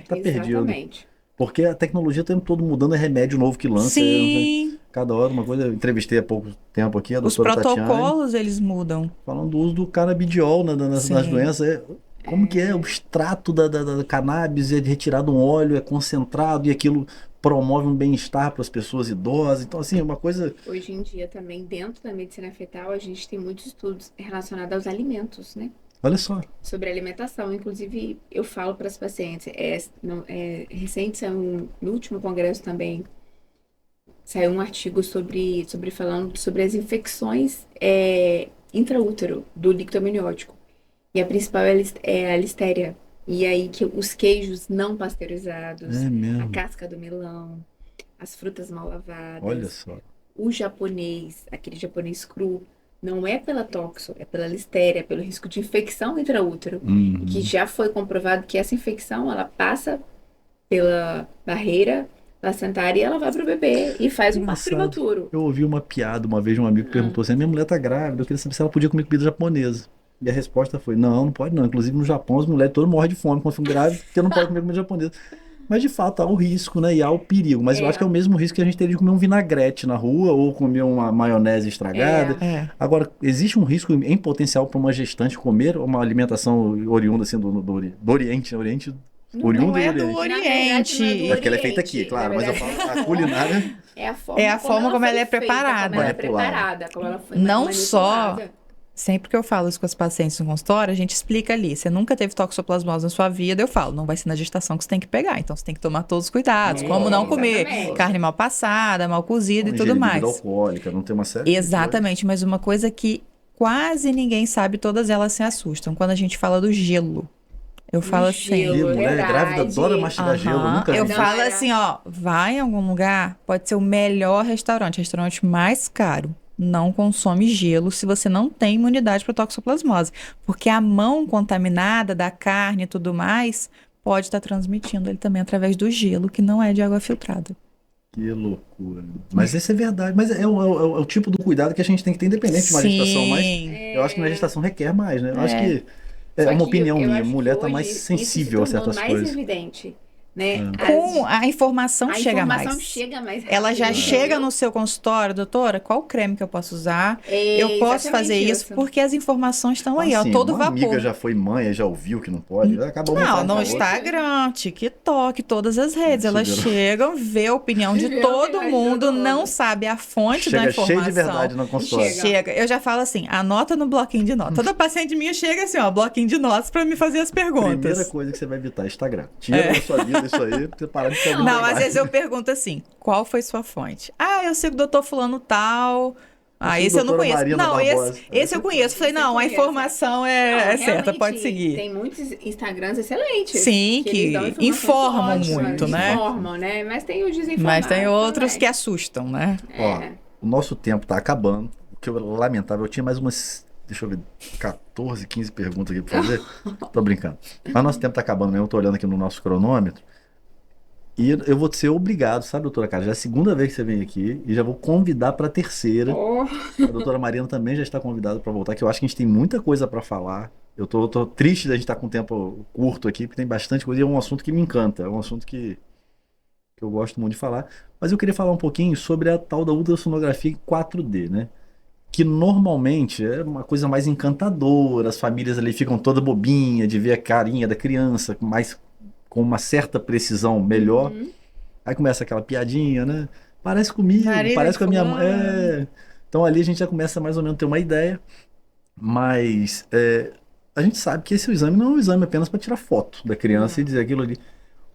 Tá perdido. Exatamente. Porque a tecnologia o tempo todo mudando, é remédio novo que lança. Sim. Cada hora uma coisa. Eu entrevistei há pouco tempo aqui a Os doutora protocolos, Tatiane, eles mudam. falando do uso do canabidiol nas doenças. Como que é? O extrato da cannabis é retirado um óleo, é concentrado e aquilo promove um bem-estar para as pessoas idosas. Então, assim, é uma coisa... Hoje em dia também, dentro da medicina fetal, a gente tem muitos estudos relacionados aos alimentos, né? Olha só. Sobre alimentação. Inclusive, eu falo para as pacientes, recente, no último congresso também, saiu um artigo falando sobre as infecções intraútero do líquido amniótico. E a principal é a listéria. E aí que os queijos não pasteurizados, a casca do melão, as frutas mal lavadas. Olha só. O japonês, aquele japonês cru, não é pela toxo, é pela listéria, pelo risco de infecção intraútero. E que já foi comprovado que essa infecção, ela passa pela barreira placentária e ela vai pro bebê e faz um parto prematuro. Eu ouvi uma piada uma vez de um amigo que perguntou assim, minha mulher tá grávida, eu queria saber se ela podia comer comida japonesa. E a resposta foi, não pode não. Inclusive no Japão as mulheres todas morrem de fome quando ficam grávidas porque não pode comer comida japonesa. Mas de fato há o risco, né? E há o perigo. Mas eu acho que é o mesmo risco que a gente teria de comer um vinagrete na rua ou comer uma maionese estragada. Agora, existe um risco em potencial para uma gestante comer uma alimentação oriunda assim, do Oriente, oriundo Não é do do Oriente. É porque ela é feita aqui, claro. Mas eu falo, a culinária... É a forma como ela é preparada. Como ela é preparada, como ela foi Não só... manipulada. Sempre que eu falo isso com as pacientes no consultório, a gente explica ali. Você nunca teve toxoplasmose na sua vida, eu falo, não vai ser na gestação que você tem que pegar. Então você tem que tomar todos os cuidados. Como não comer carne mal passada, mal cozida e tudo mais. Bebida alcoólica, não tem uma série. Exatamente, mas uma coisa que quase ninguém sabe, todas elas se assustam. Quando a gente fala do gelo. Eu falo assim. Mulher grávida adora mastigar gelo, nunca vi. Eu falo assim, vai em algum lugar, pode ser o melhor restaurante mais caro. Não consome gelo se você não tem imunidade para toxoplasmose. Porque a mão contaminada da carne e tudo mais pode estar transmitindo ele também através do gelo, que não é de água filtrada. Que loucura. Mas isso é verdade. Mas é o tipo do cuidado que a gente tem que ter independente de uma gestação. Mas eu acho que na gestação requer mais, né? Eu acho que é uma opinião minha. A mulher está mais sensível a certas coisas. Mais evidente. Né? Com a informação chega mais. Rápido. Ela já chega no seu consultório, doutora, qual creme que eu posso usar? Eu posso fazer isso porque as informações estão aí, todo uma vapor. Amiga já foi mãe, já ouviu que não pode, acabou. Não, no Instagram, TikTok, todas as redes, elas chegam, vê a opinião de todo mundo, não sabe a fonte da informação. Cheio de verdade na consultório. Chega. Eu já falo assim, anota no bloquinho de notas. Toda paciente minha chega assim, bloquinho de notas pra me fazer as perguntas. Primeira coisa que você vai evitar, Instagram. Tira da sua vida isso aí, você parar de fazer. Não, às vezes eu pergunto assim, qual foi sua fonte? Eu sigo o doutor fulano tal. Esse eu não conheço. Marina não, Barbosa. esse eu conheço. Falei, não, a informação é certa, pode seguir. Tem muitos Instagrams excelentes. Sim, que informam muito, né? Informam, né? Mas tem os desinformados. Mas tem outros que assustam, né? O nosso tempo tá acabando. O que eu lamentável, eu tinha mais umas... Deixa eu ver, 14, 15 perguntas aqui pra fazer. Tô brincando. Mas nosso tempo tá acabando mesmo, eu tô olhando aqui no nosso cronômetro. E eu vou ser obrigado, sabe, doutora Carla? Já é a segunda vez que você vem aqui e já vou convidar para a terceira. A doutora Marina também já está convidada para voltar, que eu acho que a gente tem muita coisa para falar. Eu tô triste da gente estar com um tempo curto aqui, porque tem bastante coisa e é um assunto que me encanta, é um assunto que eu gosto muito de falar. Mas eu queria falar um pouquinho sobre a tal da ultrassonografia em 4D, né? Que normalmente é uma coisa mais encantadora, as famílias ali ficam toda bobinha de ver a carinha da criança, mais com uma certa precisão melhor. Uhum. Aí começa aquela piadinha, né? Parece comigo, Marido parece de com a minha mãe. fulano. Então ali a gente já começa mais ou menos a ter uma ideia, mas a gente sabe que esse exame não é um exame apenas para tirar foto da criança e dizer aquilo ali.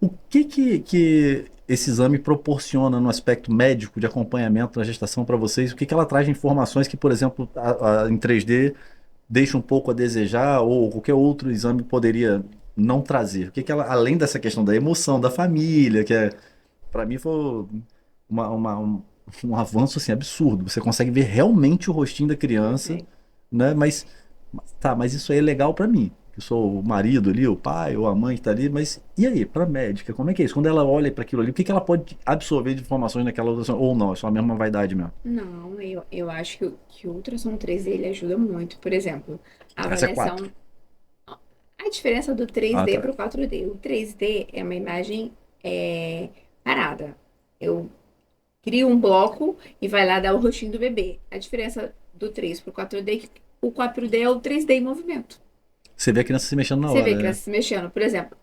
O que esse exame proporciona no aspecto médico de acompanhamento da gestação para vocês? O que ela traz de informações que, por exemplo, em 3D deixa um pouco a desejar ou qualquer outro exame poderia não trazer? O que ela, além dessa questão da emoção da família, que para mim foi um avanço assim absurdo. Você consegue ver realmente o rostinho da criança, Ok. né? Mas isso aí é legal para mim. Eu sou o marido ali, o pai ou a mãe que tá ali, mas e aí, para médica, como é que é isso? Quando ela olha para aquilo ali, o que ela pode absorver de informações naquela ultrassom? Ou não, é só a mesma vaidade mesmo? Não, eu acho que o ultrassom 3D ele ajuda muito. Por exemplo, a Essa é avaliação. 4. A diferença do Ah, 3D tá. para o 4D. O 3D é uma imagem parada. Eu crio um bloco e vai lá dar o rostinho do bebê. A diferença do 3 para o 4D é que o 4D é o 3D em movimento. Você vê a criança se mexendo na Você vê hora, a né? criança se mexendo. Por exemplo,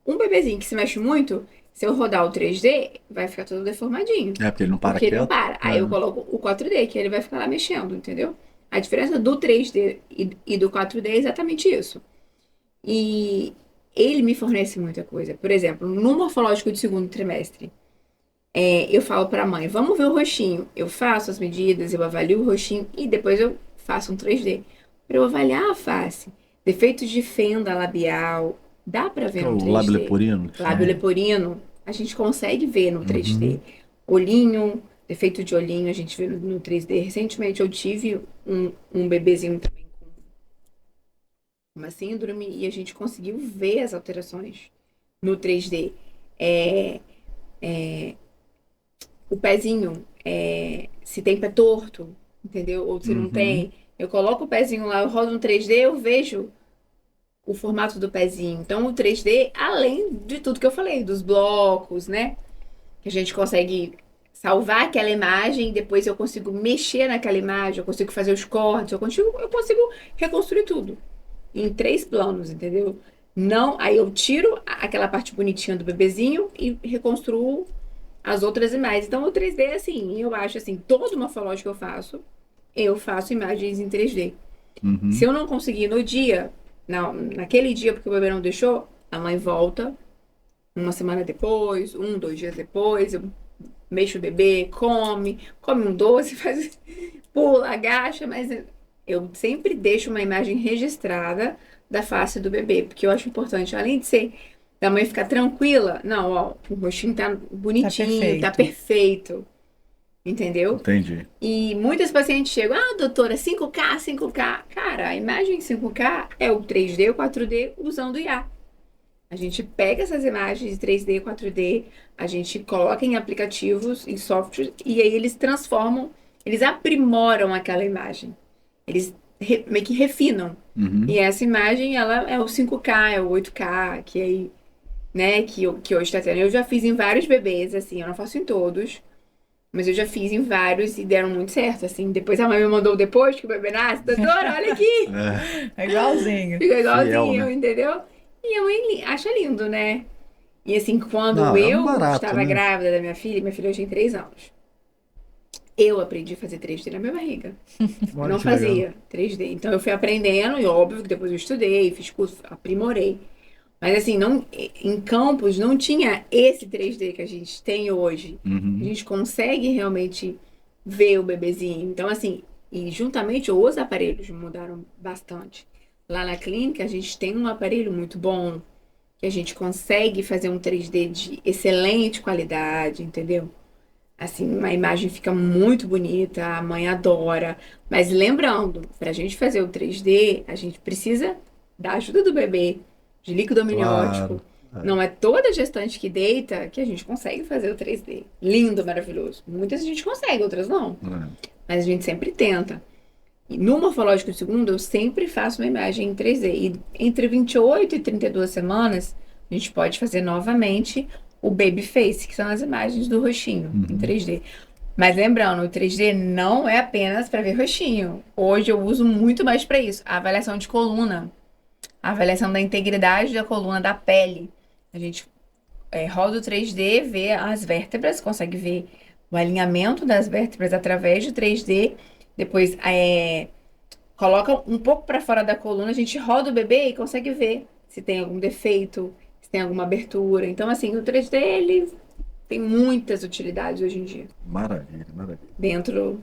um bebezinho que se mexe muito, se eu rodar o 3D, vai ficar todo deformadinho. É, porque ele não para Porque ele não quieto. para. Aí eu coloco o 4D, que ele vai ficar lá mexendo, entendeu? A diferença do 3D e do 4D é exatamente isso. E ele me fornece muita coisa. Por exemplo, no morfológico de segundo trimestre, eu falo para a mãe, vamos ver o rostinho. Eu faço as medidas, eu avalio o rostinho e depois eu faço um 3D. Para eu avaliar a face, defeitos de fenda labial, dá para ver no O 3D. lábio leporino. Lábio leporino, a gente consegue ver no 3D. Uhum. Olhinho, defeito de olhinho, a gente vê no 3D. Recentemente eu tive um bebezinho também com uma síndrome e a gente conseguiu ver as alterações no 3D. O pezinho, se tem pé torto, entendeu? Ou se não Uhum. tem. Eu coloco o pezinho lá, eu rodo no 3D, eu vejo o formato do pezinho. Então, o 3D, além de tudo que eu falei, dos blocos, né? Que a gente consegue salvar aquela imagem, e depois eu consigo mexer naquela imagem, eu consigo fazer os cortes, eu consigo reconstruir tudo em 3 planos, entendeu? Não, aí eu tiro aquela parte bonitinha do bebezinho e reconstruo as outras imagens. Então, o 3D, assim, eu acho assim, todo morfológico que eu faço imagens em 3D. Uhum. Se eu não conseguir no dia, naquele dia porque o bebê não deixou, a mãe volta uma semana depois, 2 dias depois, eu mexo o bebê, come um doce, pula, agacha, mas eu sempre deixo uma imagem registrada da face do bebê, porque eu acho importante, além de ser da mãe ficar tranquila, não, ó, o rostinho tá bonitinho, tá perfeito. Entendeu? Entendi. E muitas pacientes chegam, doutora, 5K, 5K. Cara, a imagem 5K é o 3D, o 4D usando IA. A gente pega essas imagens de 3D e 4D, a gente coloca em aplicativos, em software, e aí eles transformam, eles aprimoram aquela imagem. Eles meio que refinam. Uhum. E essa imagem, ela é o 5K, é o 8K, que aí, né, que hoje está tendo. Eu já fiz em vários bebês, assim, eu não faço em todos. Mas eu já fiz em vários e deram muito certo, assim. Depois a mãe me mandou depois que o bebê nasce. Doutora, olha aqui. É igualzinho. Fica igualzinho, Fiel, né? entendeu? E a mãe acha lindo, né? E assim, quando Não, é um eu barato, estava né? grávida da minha filha hoje tem 3 anos. Eu aprendi a fazer 3D na minha barriga. Eu Olha não que legal. fazia 3D. Então eu fui aprendendo e óbvio que depois eu estudei, fiz curso, aprimorei. Mas assim, em Campos não tinha esse 3D que a gente tem hoje. A Uhum. gente consegue realmente ver o bebezinho. Então, assim, e juntamente os aparelhos mudaram bastante. Lá na clínica, a gente tem um aparelho muito bom, que a gente consegue fazer um 3D de excelente qualidade, entendeu? Assim, uma imagem fica muito bonita, a mãe adora. Mas lembrando, para a gente fazer o 3D, a gente precisa da ajuda do bebê, de líquido amniótico. Claro. Não é toda gestante que deita que a gente consegue fazer o 3D. Lindo, maravilhoso. Muitas a gente consegue, outras não. É. Mas a gente sempre tenta. E no morfológico do segundo, eu sempre faço uma imagem em 3D. E entre 28 e 32 semanas, a gente pode fazer novamente o baby face, que são as imagens do rostinho em 3D. Mas lembrando, o 3D não é apenas para ver rostinho. Hoje eu uso muito mais para isso. A avaliação de coluna, a avaliação da integridade da coluna, da pele. A gente roda o 3D, vê as vértebras, consegue ver o alinhamento das vértebras através de 3D. Depois coloca um pouco para fora da coluna, a gente roda o bebê e consegue ver se tem algum defeito, se tem alguma abertura. Então, assim, o 3D, ele tem muitas utilidades hoje em dia. Maravilha, maravilha. Dentro...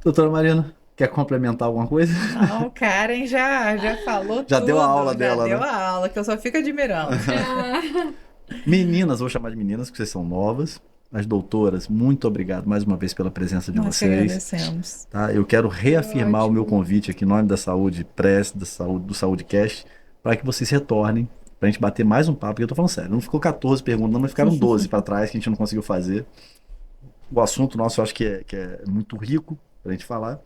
Doutora Marina, quer complementar alguma coisa? Não, Karen já falou Já tudo. deu a aula dela, Já deu né? a aula, que eu só fico admirando. Meninas, vou chamar de meninas, porque vocês são novas. As doutoras, muito obrigado mais uma vez pela presença de Nós que vocês. agradecemos. Tá? Eu quero reafirmar o meu convite aqui em nome da Saúde Press, do Saúde Cast, para que vocês retornem, para a gente bater mais um papo, porque eu tô falando sério, não ficou 14 perguntas, não, mas ficaram 12 para trás que a gente não conseguiu fazer. O assunto nosso eu acho que é muito rico para a gente falar.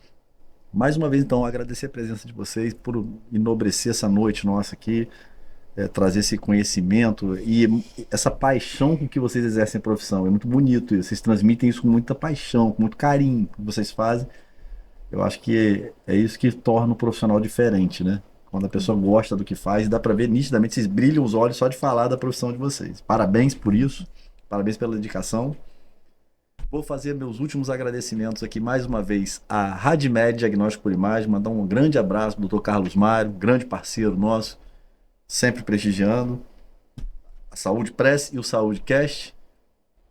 Mais uma vez, então, agradecer a presença de vocês por enobrecer essa noite nossa aqui, trazer esse conhecimento e essa paixão com que vocês exercem a profissão. É muito bonito isso. Vocês transmitem isso com muita paixão, com muito carinho que vocês fazem. Eu acho que é isso que torna o profissional diferente, né? Quando a pessoa gosta do que faz, dá para ver nitidamente, vocês brilham os olhos só de falar da profissão de vocês. Parabéns por isso, parabéns pela dedicação. Vou fazer meus últimos agradecimentos aqui mais uma vez à RadMed Diagnóstico por Imagem, mandar um grande abraço para o Dr. Carlos Mário, grande parceiro nosso, sempre prestigiando a Saúde Press e o Saúde Cast,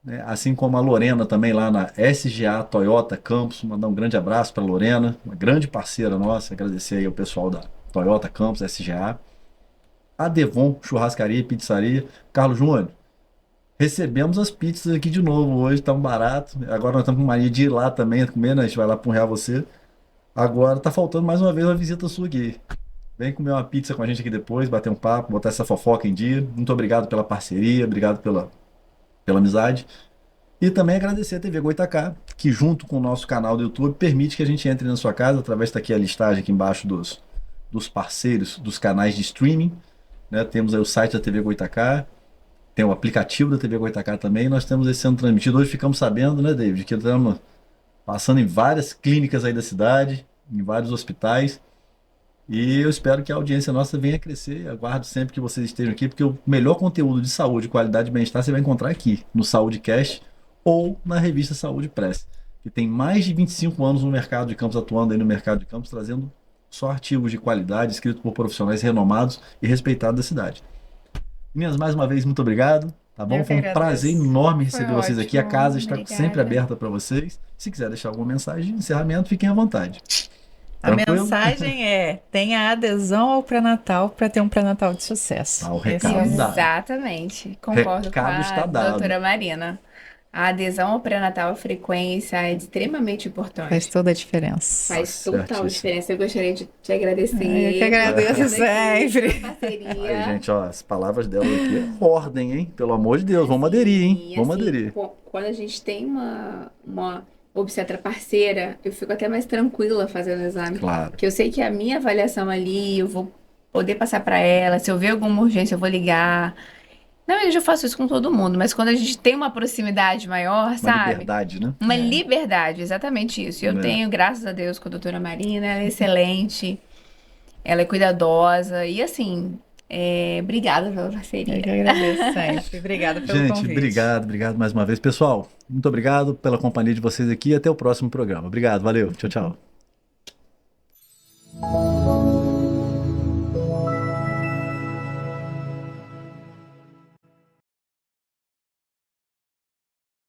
né? Assim como a Lorena também lá na SGA Toyota Campus, mandar um grande abraço para a Lorena, uma grande parceira nossa, agradecer aí ao pessoal da Toyota Campus, SGA, a Devon Churrascaria e Pizzaria. Carlos Júnior, recebemos as pizzas aqui de novo hoje, tá um barato, agora nós estamos com mania de ir lá também comer, né? A gente vai lá para honrar você, agora tá faltando mais uma vez uma visita sua aqui. Vem comer uma pizza com a gente aqui depois, bater um papo, botar essa fofoca em dia. Muito obrigado pela parceria, obrigado pela amizade. E também agradecer a TV Goitacá, que junto com o nosso canal do YouTube permite que a gente entre na sua casa, através daqui a listagem aqui embaixo dos parceiros, dos canais de streaming, né? Temos aí o site da TV Goitacá, tem o aplicativo da TV Goitacá também, nós temos esse sendo transmitido. Hoje ficamos sabendo, né, David, que estamos passando em várias clínicas aí da cidade, em vários hospitais. E eu espero que a audiência nossa venha a crescer. Aguardo sempre que vocês estejam aqui, porque o melhor conteúdo de saúde, qualidade e bem-estar você vai encontrar aqui, no Saúde Cast ou na revista Saúde Press, que tem mais de 25 anos no mercado de campos, atuando aí no mercado de campos, trazendo só artigos de qualidade, escritos por profissionais renomados e respeitados da cidade. Meninas, mais uma vez, muito obrigado. Tá bom? Foi um prazer enorme receber vocês aqui. A casa está sempre aberta para vocês. Se quiser deixar alguma mensagem de encerramento, fiquem à vontade. A Tranquilo? mensagem é: tenha adesão ao pré-natal para ter um pré-natal de sucesso. Ah, o Esse recado é o- dado. Exatamente. Concordo com Recado está a dado. doutora Marina. A adesão ao pré-natal, a frequência é extremamente importante. Faz toda a diferença. Faz Tá total certíssimo. diferença. Eu gostaria de te agradecer. Eu que agradeço Toda sempre. essa parceria. Aí, gente, ó, as palavras dela aqui é ordem, hein? Pelo amor de Deus, vamos aderir, hein? E, Vamos assim, aderir. Quando a gente tem uma obstetra parceira, eu fico até mais tranquila fazendo o exame. Claro. Porque eu sei que a minha avaliação ali, eu vou poder passar para ela. Se eu ver alguma urgência, eu vou ligar. Na verdade, eu faço isso com todo mundo, mas quando a gente tem uma proximidade maior, Uma sabe? liberdade, né? Uma liberdade, exatamente isso. E eu É. tenho, graças a Deus, com a doutora Marina, ela é excelente, ela é cuidadosa e assim, obrigada pela Eu parceria. que agradeço sempre. Obrigada pelo Gente, convite. obrigado mais uma vez. Pessoal, muito obrigado pela companhia de vocês aqui e até o próximo programa. Obrigado, valeu. Tchau, tchau.